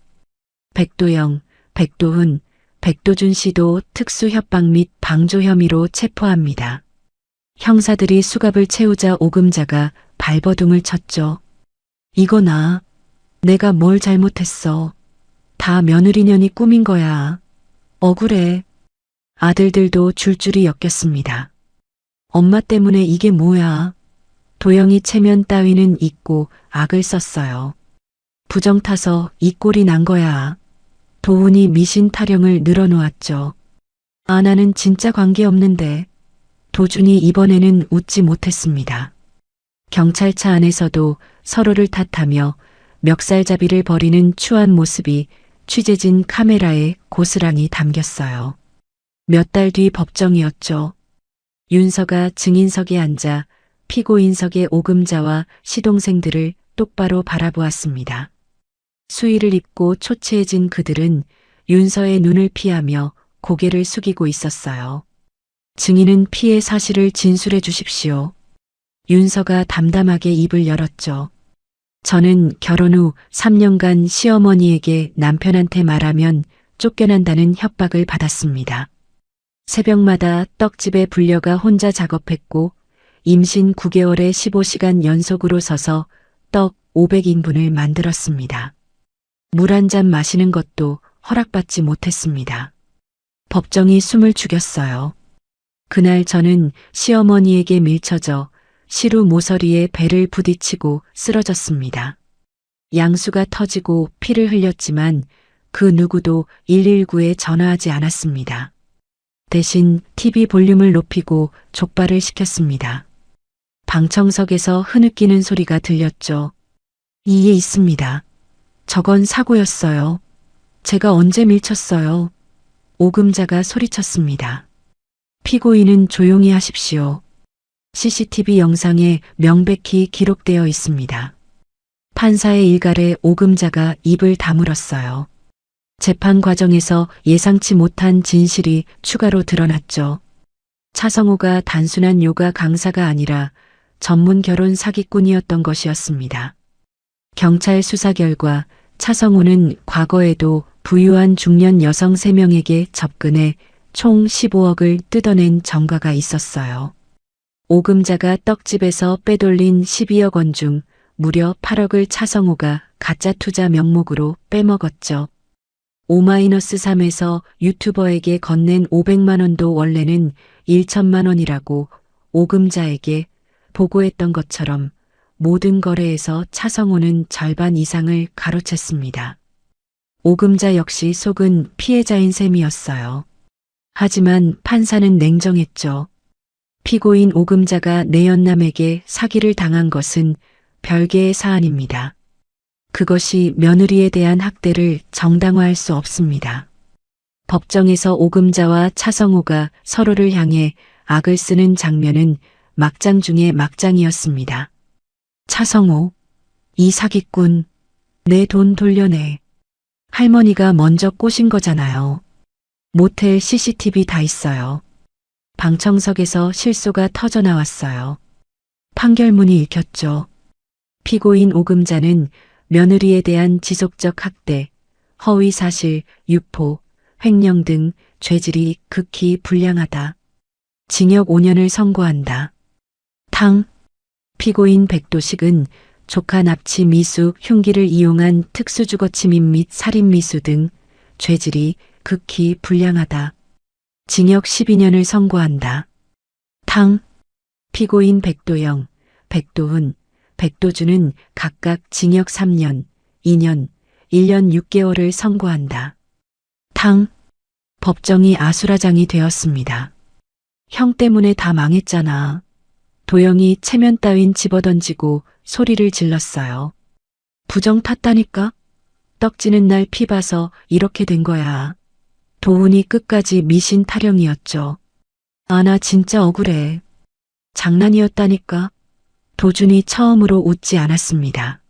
백도영, 백도훈, 백도준 씨도 특수협박 및 방조 혐의로 체포합니다. 형사들이 수갑을 채우자 오금자가 발버둥을 쳤죠. 이거 내가 뭘 잘못했어. 다 며느리년이 꾸민 거야. 억울해. 아들들도 줄줄이 엮였습니다. 엄마 때문에 이게 뭐야. 도영이 체면 따위는 잊고 악을 썼어요. 부정 타서 이 꼴이 난 거야. 도훈이 미신 타령을 늘어놓았죠. 나는 진짜 관계없는데. 도준이 이번에는 웃지 못했습니다. 경찰차 안에서도 서로를 탓하며 멱살잡이를 벌이는 추한 모습이 취재진 카메라에 고스란히 담겼어요. 몇 달 뒤 법정이었죠. 윤서가 증인석에 앉아 피고인석의 오금자와 시동생들을 똑바로 바라보았습니다. 수의를 입고 초췌해진 그들은 윤서의 눈을 피하며 고개를 숙이고 있었어요. 증인은 피해 사실을 진술해 주십시오. 윤서가 담담하게 입을 열었죠. 저는 결혼 후 3년간 시어머니에게 남편한테 말하면 쫓겨난다는 협박을 받았습니다. 새벽마다 떡집에 불려가 혼자 작업했고 임신 9개월에 15시간 연속으로 서서 떡 500인분을 만들었습니다. 물 한 잔 마시는 것도 허락받지 못했습니다. 법정이 숨을 죽였어요. 그날 저는 시어머니에게 밀쳐져 시루 모서리에 배를 부딪히고 쓰러졌습니다. 양수가 터지고 피를 흘렸지만 그 누구도 119에 전화하지 않았습니다. 대신 TV 볼륨을 높이고 족발을 시켰습니다. 방청석에서 흐느끼는 소리가 들렸죠. 이에 있습니다. 저건 사고였어요. 제가 언제 밀쳤어요. 오금자가 소리쳤습니다. 피고인은 조용히 하십시오. CCTV 영상에 명백히 기록되어 있습니다. 판사의 일갈에 오금자가 입을 다물었어요. 재판 과정에서 예상치 못한 진실이 추가로 드러났죠. 차성호가 단순한 요가 강사가 아니라 전문 결혼 사기꾼이었던 것이었습니다. 경찰 수사 결과 차성호는 과거에도 부유한 중년 여성 3명에게 접근해 총 15억을 뜯어낸 전과가 있었어요. 오금자가 떡집에서 빼돌린 12억 원 중 무려 8억을 차성호가 가짜 투자 명목으로 빼먹었죠. O-3에서 유튜버에게 건넨 500만 원도 원래는 1천만 원이라고 오금자에게 보고했던 것처럼 모든 거래에서 차성호는 절반 이상을 가로챘습니다. 오금자 역시 속은 피해자인 셈이었어요. 하지만 판사는 냉정했죠. 피고인 오금자가 내연남에게 사기를 당한 것은 별개의 사안입니다. 그것이 며느리에 대한 학대를 정당화할 수 없습니다. 법정에서 오금자와 차성호가 서로를 향해 악을 쓰는 장면은 막장 중의 막장이었습니다. 차성호, 이 사기꾼, 내 돈 돌려내. 할머니가 먼저 꼬신 거잖아요. 모텔 CCTV 다 있어요. 방청석에서 실소가 터져 나왔어요. 판결문이 읽혔죠. 피고인 오금자는 며느리에 대한 지속적 학대, 허위 사실, 유포, 횡령 등 죄질이 극히 불량하다. 징역 5년을 선고한다. 탕. 피고인 백도식은 조카 납치 미수 흉기를 이용한 특수주거침입 및 살인미수 등 죄질이 극히 불량하다. 징역 12년을 선고한다. 탕. 피고인 백도영, 백도훈, 백도주는 각각 징역 3년, 2년, 1년 6개월을 선고한다. 탕. 법정이 아수라장이 되었습니다. 형 때문에 다 망했잖아. 도영이 체면 따윈 집어던지고 소리를 질렀어요. 부정 탔다니까? 떡지는 날 피 봐서 이렇게 된 거야. 도훈이 끝까지 미신 타령이었죠. 아, 나 진짜 억울해. 장난이었다니까? 도준이 처음으로 웃지 않았습니다.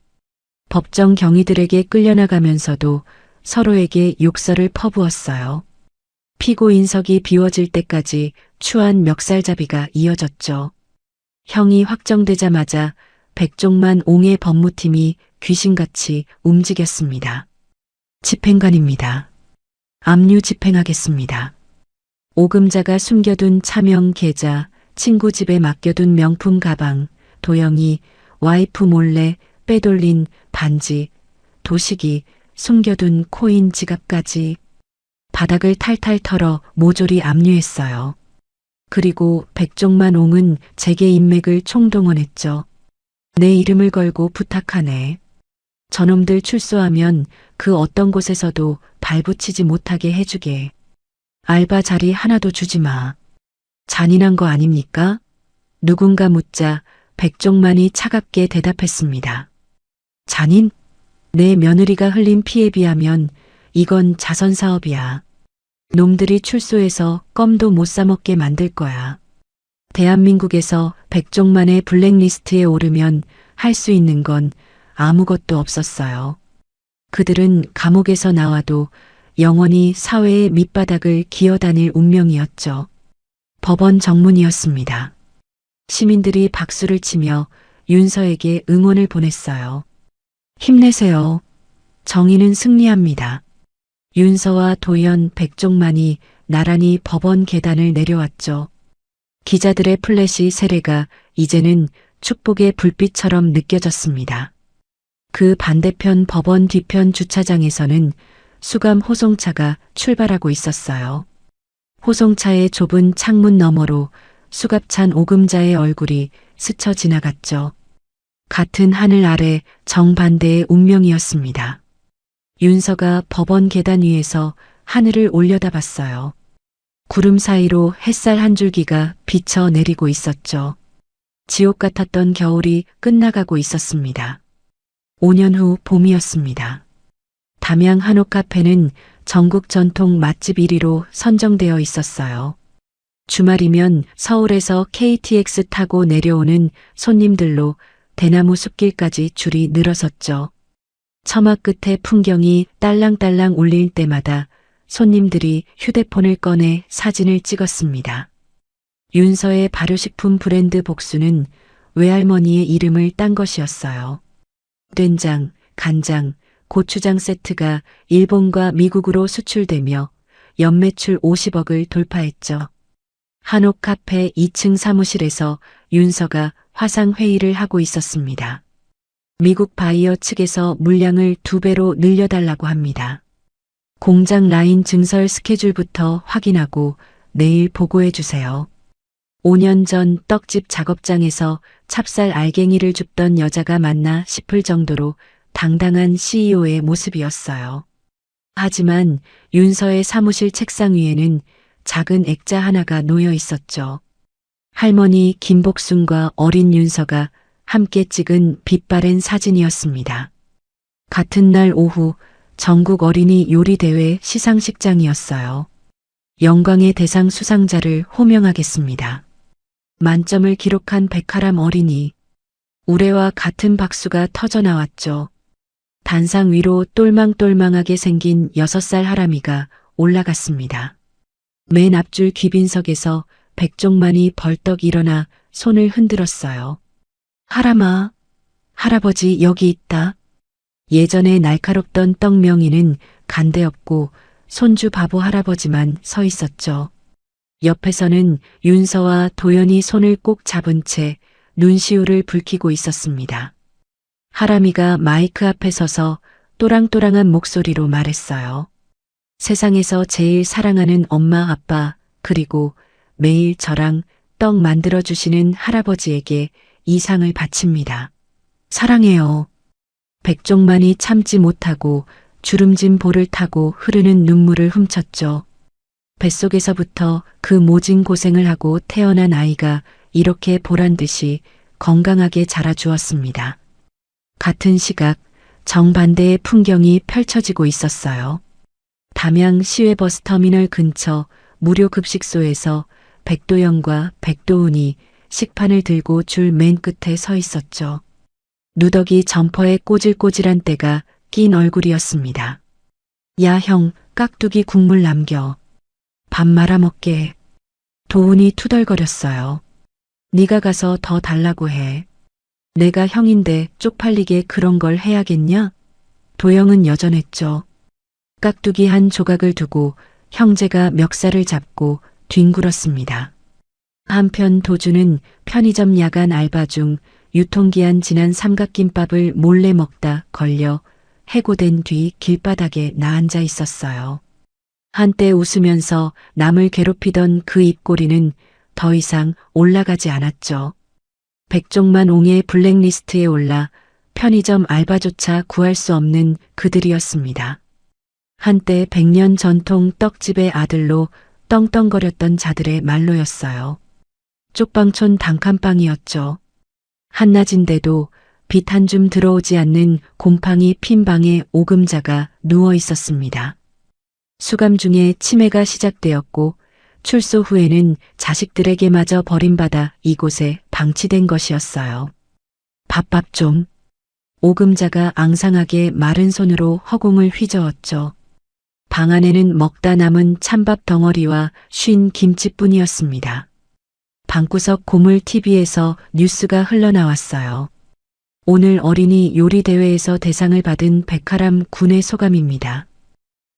법정 경위들에게 끌려나가면서도 서로에게 욕설을 퍼부었어요. 피고인석이 비워질 때까지 추한 멱살잡이가 이어졌죠. 형이 확정되자마자 백종만 옹의 법무팀이 귀신같이 움직였습니다. 집행관입니다. 압류 집행하겠습니다. 오금자가 숨겨둔 차명 계좌, 친구 집에 맡겨둔 명품 가방, 도영이 와이프 몰래 빼돌린 반지, 도식이 숨겨둔 코인 지갑까지 바닥을 탈탈 털어 모조리 압류했어요. 그리고 백종만 옹은 재계 인맥을 총동원했죠. 내 이름을 걸고 부탁하네. 저놈들 출소하면 그 어떤 곳에서도 발붙이지 못하게 해주게. 알바 자리 하나도 주지 마. 잔인한 거 아닙니까? 누군가 묻자 백종만이 차갑게 대답했습니다. 잔인? 내 며느리가 흘린 피에 비하면 이건 자선사업이야. 놈들이 출소해서 껌도 못 사먹게 만들 거야. 대한민국에서 백종만의 블랙리스트에 오르면 할 수 있는 건 아무것도 없었어요. 그들은 감옥에서 나와도 영원히 사회의 밑바닥을 기어다닐 운명이었죠. 법원 정문이었습니다. 시민들이 박수를 치며 윤서에게 응원을 보냈어요. 힘내세요. 정의는 승리합니다. 윤서와 도연, 백종만이 나란히 법원 계단을 내려왔죠. 기자들의 플래시 세례가 이제는 축복의 불빛처럼 느껴졌습니다. 그 반대편 법원 뒤편 주차장에서는 수감 호송차가 출발하고 있었어요. 호송차의 좁은 창문 너머로 수갑찬 오금자의 얼굴이 스쳐 지나갔죠. 같은 하늘 아래 정반대의 운명이었습니다. 윤서가 법원 계단 위에서 하늘을 올려다봤어요. 구름 사이로 햇살 한 줄기가 비쳐 내리고 있었죠. 지옥 같았던 겨울이 끝나가고 있었습니다. 5년 후 봄이었습니다. 담양 한옥 카페는 전국 전통 맛집 1위로 선정되어 있었어요. 주말이면 서울에서 KTX 타고 내려오는 손님들로 대나무 숲길까지 줄이 늘어섰죠. 처마 끝에 풍경이 딸랑딸랑 울릴 때마다 손님들이 휴대폰을 꺼내 사진을 찍었습니다. 윤서의 발효식품 브랜드 복수는 외할머니의 이름을 딴 것이었어요. 된장, 간장, 고추장 세트가 일본과 미국으로 수출되며 연매출 50억을 돌파했죠. 한옥 카페 2층 사무실에서 윤서가 화상회의를 하고 있었습니다. 미국 바이어 측에서 물량을 2배로 늘려달라고 합니다. 공장 라인 증설 스케줄부터 확인하고 내일 보고해 주세요. 5년 전 떡집 작업장에서 찹쌀 알갱이를 줍던 여자가 맞나 싶을 정도로 당당한 CEO의 모습이었어요. 하지만 윤서의 사무실 책상 위에는 작은 액자 하나가 놓여 있었죠. 할머니 김복순과 어린 윤서가 함께 찍은 빛바랜 사진이었습니다. 같은 날 오후 전국 어린이 요리대회 시상식장이었어요. 영광의 대상 수상자를 호명하겠습니다. 만점을 기록한 백하람 어린이. 우레와 같은 박수가 터져나왔죠. 단상 위로 똘망똘망하게 생긴 6살 하람이가 올라갔습니다. 맨 앞줄 귀빈석에서 백종만이 벌떡 일어나 손을 흔들었어요. 하람아, 할아버지 여기 있다. 예전에 날카롭던 떡명이는 간데없고 손주 바보 할아버지만 서 있었죠. 옆에서는 윤서와 도연이 손을 꼭 잡은 채 눈시울을 붉히고 있었습니다. 하람이가 마이크 앞에 서서 또랑또랑한 목소리로 말했어요. 세상에서 제일 사랑하는 엄마 아빠 그리고 매일 저랑 떡 만들어주시는 할아버지에게 이 상을 바칩니다. 사랑해요. 백종만이 참지 못하고 주름진 볼을 타고 흐르는 눈물을 훔쳤죠. 뱃속에서부터 그 모진 고생을 하고 태어난 아이가 이렇게 보란듯이 건강하게 자라주었습니다. 같은 시각 정반대의 풍경이 펼쳐지고 있었어요. 담양 시외버스터미널 근처 무료 급식소에서 백도영과 백도훈이 식판을 들고 줄 맨 끝에 서 있었죠. 누더기 점퍼에 꼬질꼬질한 때가 낀 얼굴이었습니다. 야 형, 깍두기 국물 남겨. 밥 말아먹게. 도훈이 투덜거렸어요. 네가 가서 더 달라고 해. 내가 형인데 쪽팔리게 그런 걸 해야겠냐? 도영은 여전했죠. 깍두기 한 조각을 두고 형제가 멱살을 잡고 뒹굴었습니다. 한편 도주는 편의점 야간 알바 중 유통기한 지난 삼각김밥을 몰래 먹다 걸려 해고된 뒤 길바닥에 나앉아 있었어요. 한때 웃으면서 남을 괴롭히던 그 입꼬리는 더 이상 올라가지 않았죠. 백종만 옹의 블랙리스트에 올라 편의점 알바조차 구할 수 없는 그들이었습니다. 한때 100년 전통 떡집의 아들로 떵떵거렸던 자들의 말로였어요. 쪽방촌 단칸방이었죠. 한낮인데도 빛 한 줌 들어오지 않는 곰팡이 핀 방에 오금자가 누워 있었습니다. 수감 중에 치매가 시작되었고 출소 후에는 자식들에게마저 버림받아 이곳에 방치된 것이었어요. 밥밥 좀. 오금자가 앙상하게 마른 손으로 허공을 휘저었죠. 방 안에는 먹다 남은 찬밥 덩어리와 쉰 김치뿐이었습니다. 방구석 고물 TV에서 뉴스가 흘러나왔어요. 오늘 어린이 요리 대회에서 대상을 받은 백하람 군의 소감입니다.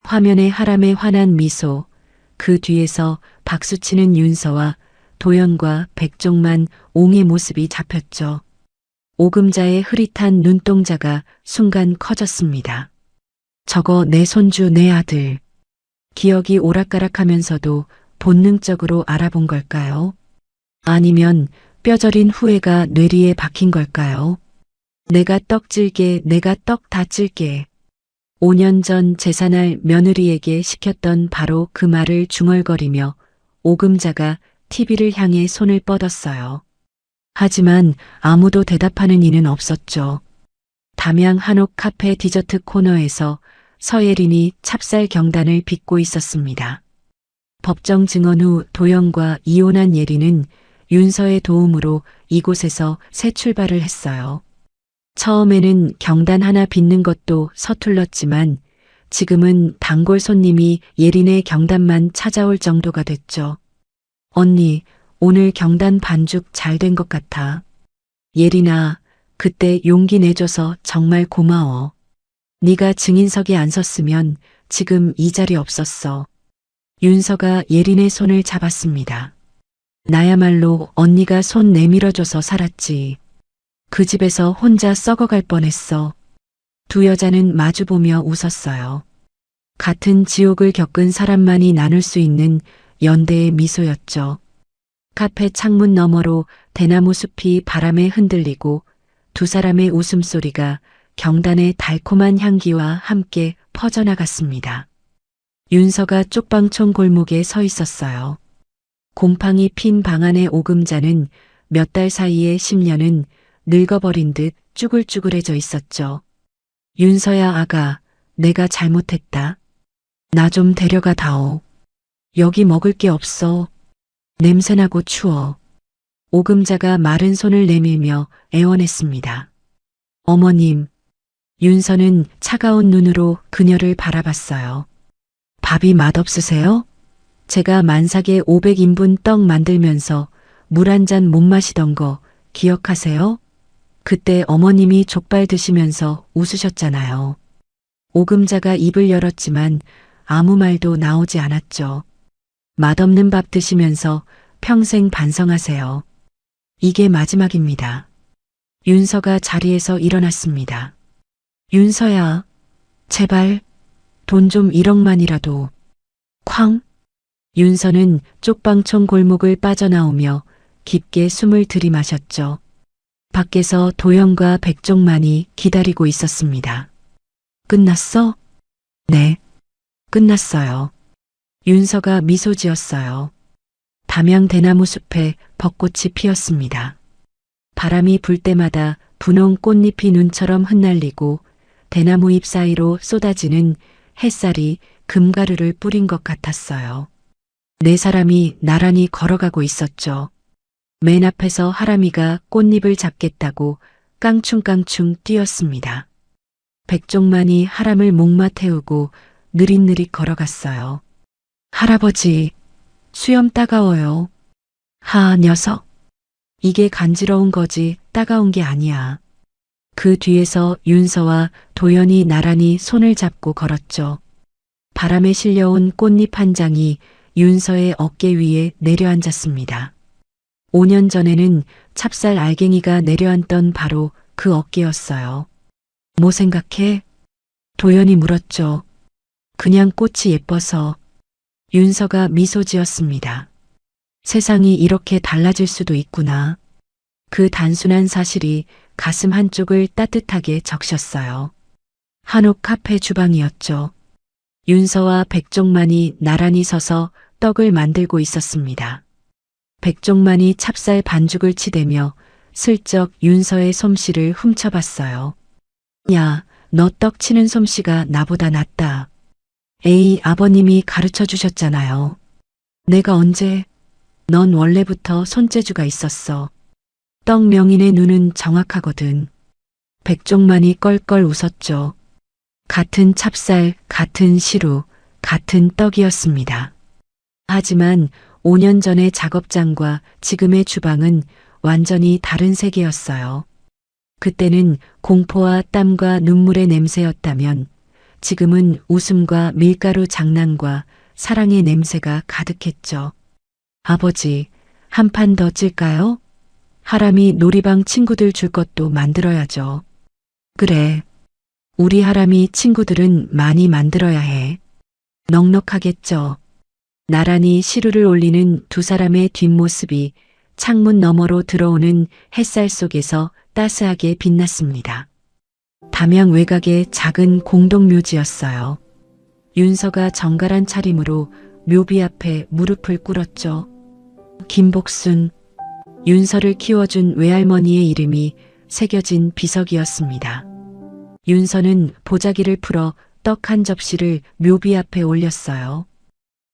화면에 하람의 환한 미소, 그 뒤에서 박수치는 윤서와 도연과 백종만, 옹의 모습이 잡혔죠. 오금자의 흐릿한 눈동자가 순간 커졌습니다. 저거 내 손주 내 아들. 기억이 오락가락하면서도 본능적으로 알아본 걸까요? 아니면 뼈저린 후회가 뇌리에 박힌 걸까요? 내가 떡질게, 내가 떡 다 찔게. 5년 전 제사날 며느리에게 시켰던 바로 그 말을 중얼거리며 오금자가 TV를 향해 손을 뻗었어요. 하지만 아무도 대답하는 이는 없었죠. 담양 한옥 카페 디저트 코너에서 서예린이 찹쌀 경단을 빚고 있었습니다. 법정 증언 후 도영과 이혼한 예린은 윤서의 도움으로 이곳에서 새 출발을 했어요. 처음에는 경단 하나 빚는 것도 서툴렀지만 지금은 단골 손님이 예린의 경단만 찾아올 정도가 됐죠. 언니, 오늘 경단 반죽 잘 된 것 같아. 예린아, 그때 용기 내줘서 정말 고마워. 네가 증인석에 안 섰으면 지금 이 자리 없었어. 윤서가 예린의 손을 잡았습니다. 나야말로 언니가 손 내밀어줘서 살았지. 그 집에서 혼자 썩어갈 뻔했어. 두 여자는 마주보며 웃었어요. 같은 지옥을 겪은 사람만이 나눌 수 있는 연대의 미소였죠. 카페 창문 너머로 대나무 숲이 바람에 흔들리고 두 사람의 웃음소리가 경단의 달콤한 향기와 함께 퍼져나갔습니다. 윤서가 쪽방촌 골목에 서 있었어요. 곰팡이 핀 방 안의 오금자는 몇 달 사이에 10년은 늙어버린 듯 쭈글쭈글해져 있었죠. 윤서야 아가, 내가 잘못했다. 나 좀 데려가 다오. 여기 먹을 게 없어. 냄새나고 추워. 오금자가 마른 손을 내밀며 애원했습니다. 어머님. 윤서는 차가운 눈으로 그녀를 바라봤어요. 밥이 맛없으세요? 제가 만삭에 500인분 떡 만들면서 물 한 잔 못 마시던 거 기억하세요? 그때 어머님이 족발 드시면서 웃으셨잖아요. 오금자가 입을 열었지만 아무 말도 나오지 않았죠. 맛없는 밥 드시면서 평생 반성하세요. 이게 마지막입니다. 윤서가 자리에서 일어났습니다. 윤서야, 제발 돈 좀 1억만이라도. 쾅! 윤서는 쪽방촌 골목을 빠져나오며 깊게 숨을 들이마셨죠. 밖에서 도영과 백종만이 기다리고 있었습니다. 끝났어? 네, 끝났어요. 윤서가 미소 지었어요. 담양 대나무 숲에 벚꽃이 피었습니다. 바람이 불 때마다 분홍 꽃잎이 눈처럼 흩날리고 대나무 잎 사이로 쏟아지는 햇살이 금가루를 뿌린 것 같았어요. 네 사람이 나란히 걸어가고 있었죠. 맨 앞에서 하람이가 꽃잎을 잡겠다고 깡충깡충 뛰었습니다. 백종만이 하람을 목마 태우고 느릿느릿 걸어갔어요. 할아버지, 수염 따가워요. 하, 녀석. 이게 간지러운 거지 따가운 게 아니야. 그 뒤에서 윤서와 도연이 나란히 손을 잡고 걸었죠. 바람에 실려온 꽃잎 한 장이 윤서의 어깨 위에 내려앉았습니다. 5년 전에는 찹쌀 알갱이가 내려앉던 바로 그 어깨였어요. 뭐 생각해? 도연이 물었죠. 그냥 꽃이 예뻐서. 윤서가 미소 지었습니다. 세상이 이렇게 달라질 수도 있구나. 그 단순한 사실이 가슴 한쪽을 따뜻하게 적셨어요. 한옥 카페 주방이었죠. 윤서와 백종만이 나란히 서서 떡을 만들고 있었습니다. 백종만이 찹쌀 반죽을 치대며 슬쩍 윤서의 솜씨를 훔쳐봤어요. 야, 너 떡 치는 솜씨가 나보다 낫다. 에이, 아버님이 가르쳐 주셨잖아요. 내가 언제? 넌 원래부터 손재주가 있었어. 떡 명인의 눈은 정확하거든. 백종만이 껄껄 웃었죠. 같은 찹쌀, 같은 시루, 같은 떡이었습니다. 하지만 5년 전의 작업장과 지금의 주방은 완전히 다른 세계였어요. 그때는 공포와 땀과 눈물의 냄새였다면 지금은 웃음과 밀가루 장난과 사랑의 냄새가 가득했죠. 아버지, 한 판 더 찔까요? 하람이 놀이방 친구들 줄 것도 만들어야죠. 그래. 우리 하람이 친구들은 많이 만들어야 해. 넉넉하겠죠. 나란히 시루를 올리는 두 사람의 뒷모습이 창문 너머로 들어오는 햇살 속에서 따스하게 빛났습니다. 담양 외곽의 작은 공동묘지였어요. 윤서가 정갈한 차림으로 묘비 앞에 무릎을 꿇었죠. 김복순, 윤서를 키워준 외할머니의 이름이 새겨진 비석이었습니다. 윤서는 보자기를 풀어 떡 한 접시를 묘비 앞에 올렸어요.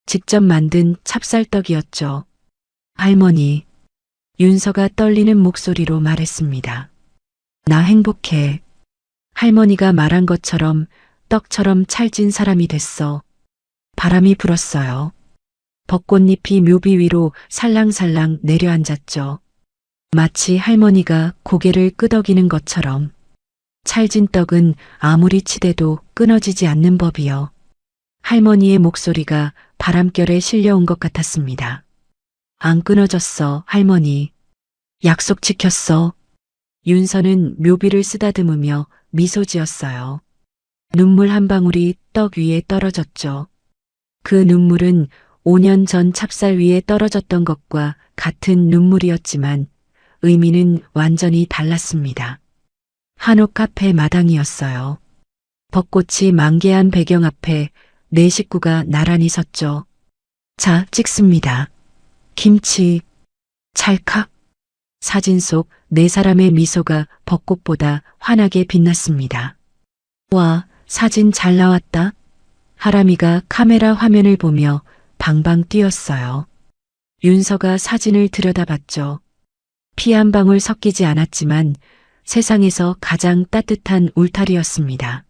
직접 만든 찹쌀떡이었죠. 할머니, 윤서가 떨리는 목소리로 말했습니다. 나 행복해. 할머니가 말한 것처럼 떡처럼 찰진 사람이 됐어. 바람이 불었어요. 벚꽃잎이 묘비 위로 살랑살랑 내려앉았죠. 마치 할머니가 고개를 끄덕이는 것처럼. 찰진 떡은 아무리 치대도 끊어지지 않는 법이요. 할머니의 목소리가 바람결에 실려온 것 같았습니다. 안 끊어졌어, 할머니. 약속 지켰어. 윤서는 묘비를 쓰다듬으며 미소 지었어요. 눈물 한 방울이 떡 위에 떨어졌죠. 그 눈물은 5년 전 찹쌀 위에 떨어졌던 것과 같은 눈물이었지만 의미는 완전히 달랐습니다. 한옥 카페 마당이었어요. 벚꽃이 만개한 배경 앞에 네 식구가 나란히 섰죠. 자, 찍습니다. 김치, 찰칵. 사진 속 네 사람의 미소가 벚꽃보다 환하게 빛났습니다. 와, 사진 잘 나왔다. 하람이가 카메라 화면을 보며 방방 뛰었어요. 윤서가 사진을 들여다봤죠. 피 한 방울 섞이지 않았지만 세상에서 가장 따뜻한 울타리였습니다.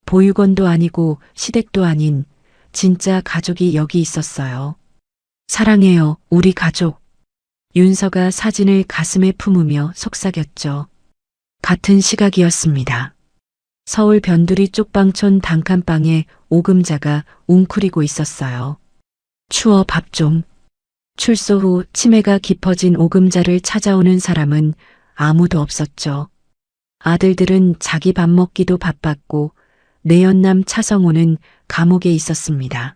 보육원도 아니고 시댁도 아닌 진짜 가족이 여기 있었어요. 사랑해요, 우리 가족. 윤서가 사진을 가슴에 품으며 속삭였죠. 같은 시각이었습니다. 서울 변두리 쪽방촌 단칸방에 오금자가 웅크리고 있었어요. 추워 밥 좀. 출소 후 치매가 깊어진 오금자를 찾아오는 사람은 아무도 없었죠. 아들들은 자기 밥 먹기도 바빴고 내연남 차성호는 감옥에 있었습니다.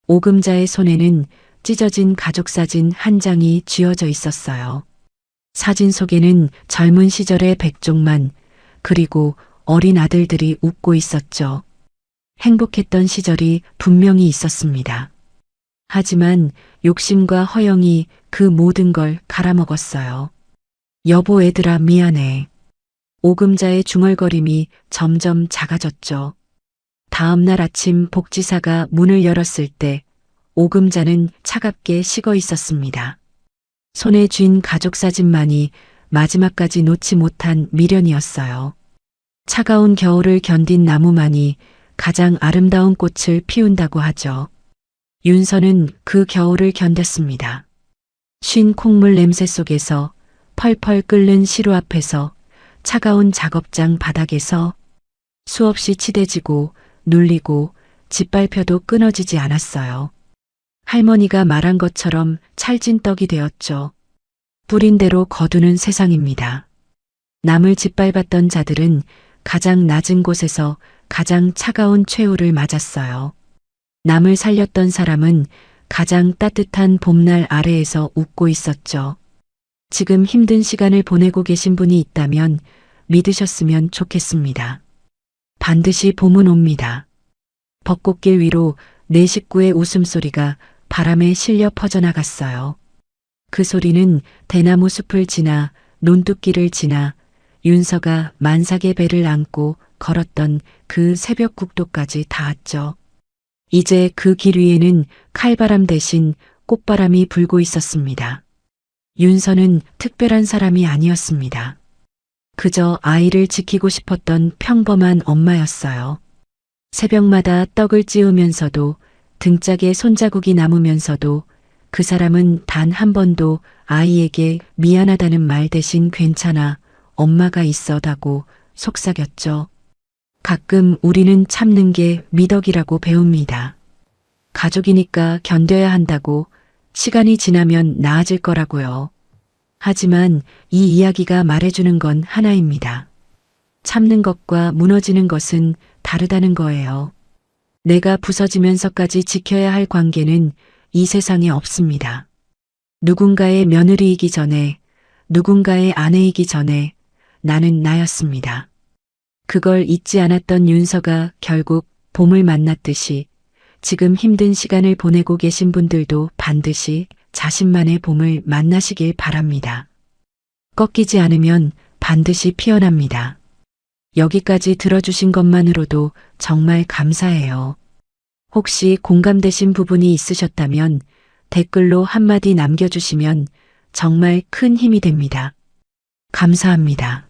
오금자의 손에는 찢어진 가족사진 한 장이 쥐어져 있었어요. 사진 속에는 젊은 시절의 백종만 그리고 어린 아들들이 웃고 있었죠. 행복했던 시절이 분명히 있었습니다. 하지만 욕심과 허영이 그 모든 걸 갈아먹었어요. 여보 애들아 미안해. 오금자의 중얼거림이 점점 작아졌죠. 다음 날 아침 복지사가 문을 열었을 때 오금자는 차갑게 식어 있었습니다. 손에 쥔 가족 사진만이 마지막까지 놓지 못한 미련이었어요. 차가운 겨울을 견딘 나무만이 가장 아름다운 꽃을 피운다고 하죠. 윤서는 그 겨울을 견뎠습니다. 쉰 콩물 냄새 속에서 펄펄 끓는 시루 앞에서 차가운 작업장 바닥에서 수없이 치대지고 눌리고 짓밟혀도 끊어지지 않았어요. 할머니가 말한 것처럼 찰진 떡이 되었죠. 뿌린 대로 거두는 세상입니다. 남을 짓밟았던 자들은 가장 낮은 곳에서 가장 차가운 최후를 맞았어요. 남을 살렸던 사람은 가장 따뜻한 봄날 아래에서 웃고 있었죠. 지금 힘든 시간을 보내고 계신 분이 있다면 믿으셨으면 좋겠습니다. 반드시 봄은 옵니다. 벚꽃길 위로 네 식구의 웃음소리가 바람에 실려 퍼져나갔어요. 그 소리는 대나무 숲을 지나 논뚝길을 지나 윤서가 만삭의 배를 안고 걸었던 그 새벽 국도까지 닿았죠. 이제 그 길 위에는 칼바람 대신 꽃바람이 불고 있었습니다. 윤서는 특별한 사람이 아니었습니다. 그저 아이를 지키고 싶었던 평범한 엄마였어요. 새벽마다 떡을 찌우면서도 등짝에 손자국이 남으면서도 그 사람은 단 한 번도 아이에게 미안하다는 말 대신 괜찮아, 엄마가 있어다고 속삭였죠. 가끔 우리는 참는 게 미덕이라고 배웁니다. 가족이니까 견뎌야 한다고, 시간이 지나면 나아질 거라고요. 하지만 이 이야기가 말해주는 건 하나입니다. 참는 것과 무너지는 것은 다르다는 거예요. 내가 부서지면서까지 지켜야 할 관계는 이 세상에 없습니다. 누군가의 며느리이기 전에, 누군가의 아내이기 전에 나는 나였습니다. 그걸 잊지 않았던 윤서가 결국 봄을 만났듯이 지금 힘든 시간을 보내고 계신 분들도 반드시 자신만의 봄을 만나시길 바랍니다. 꺾이지 않으면 반드시 피어납니다. 여기까지 들어주신 것만으로도 정말 감사해요. 혹시 공감되신 부분이 있으셨다면 댓글로 한마디 남겨주시면 정말 큰 힘이 됩니다. 감사합니다.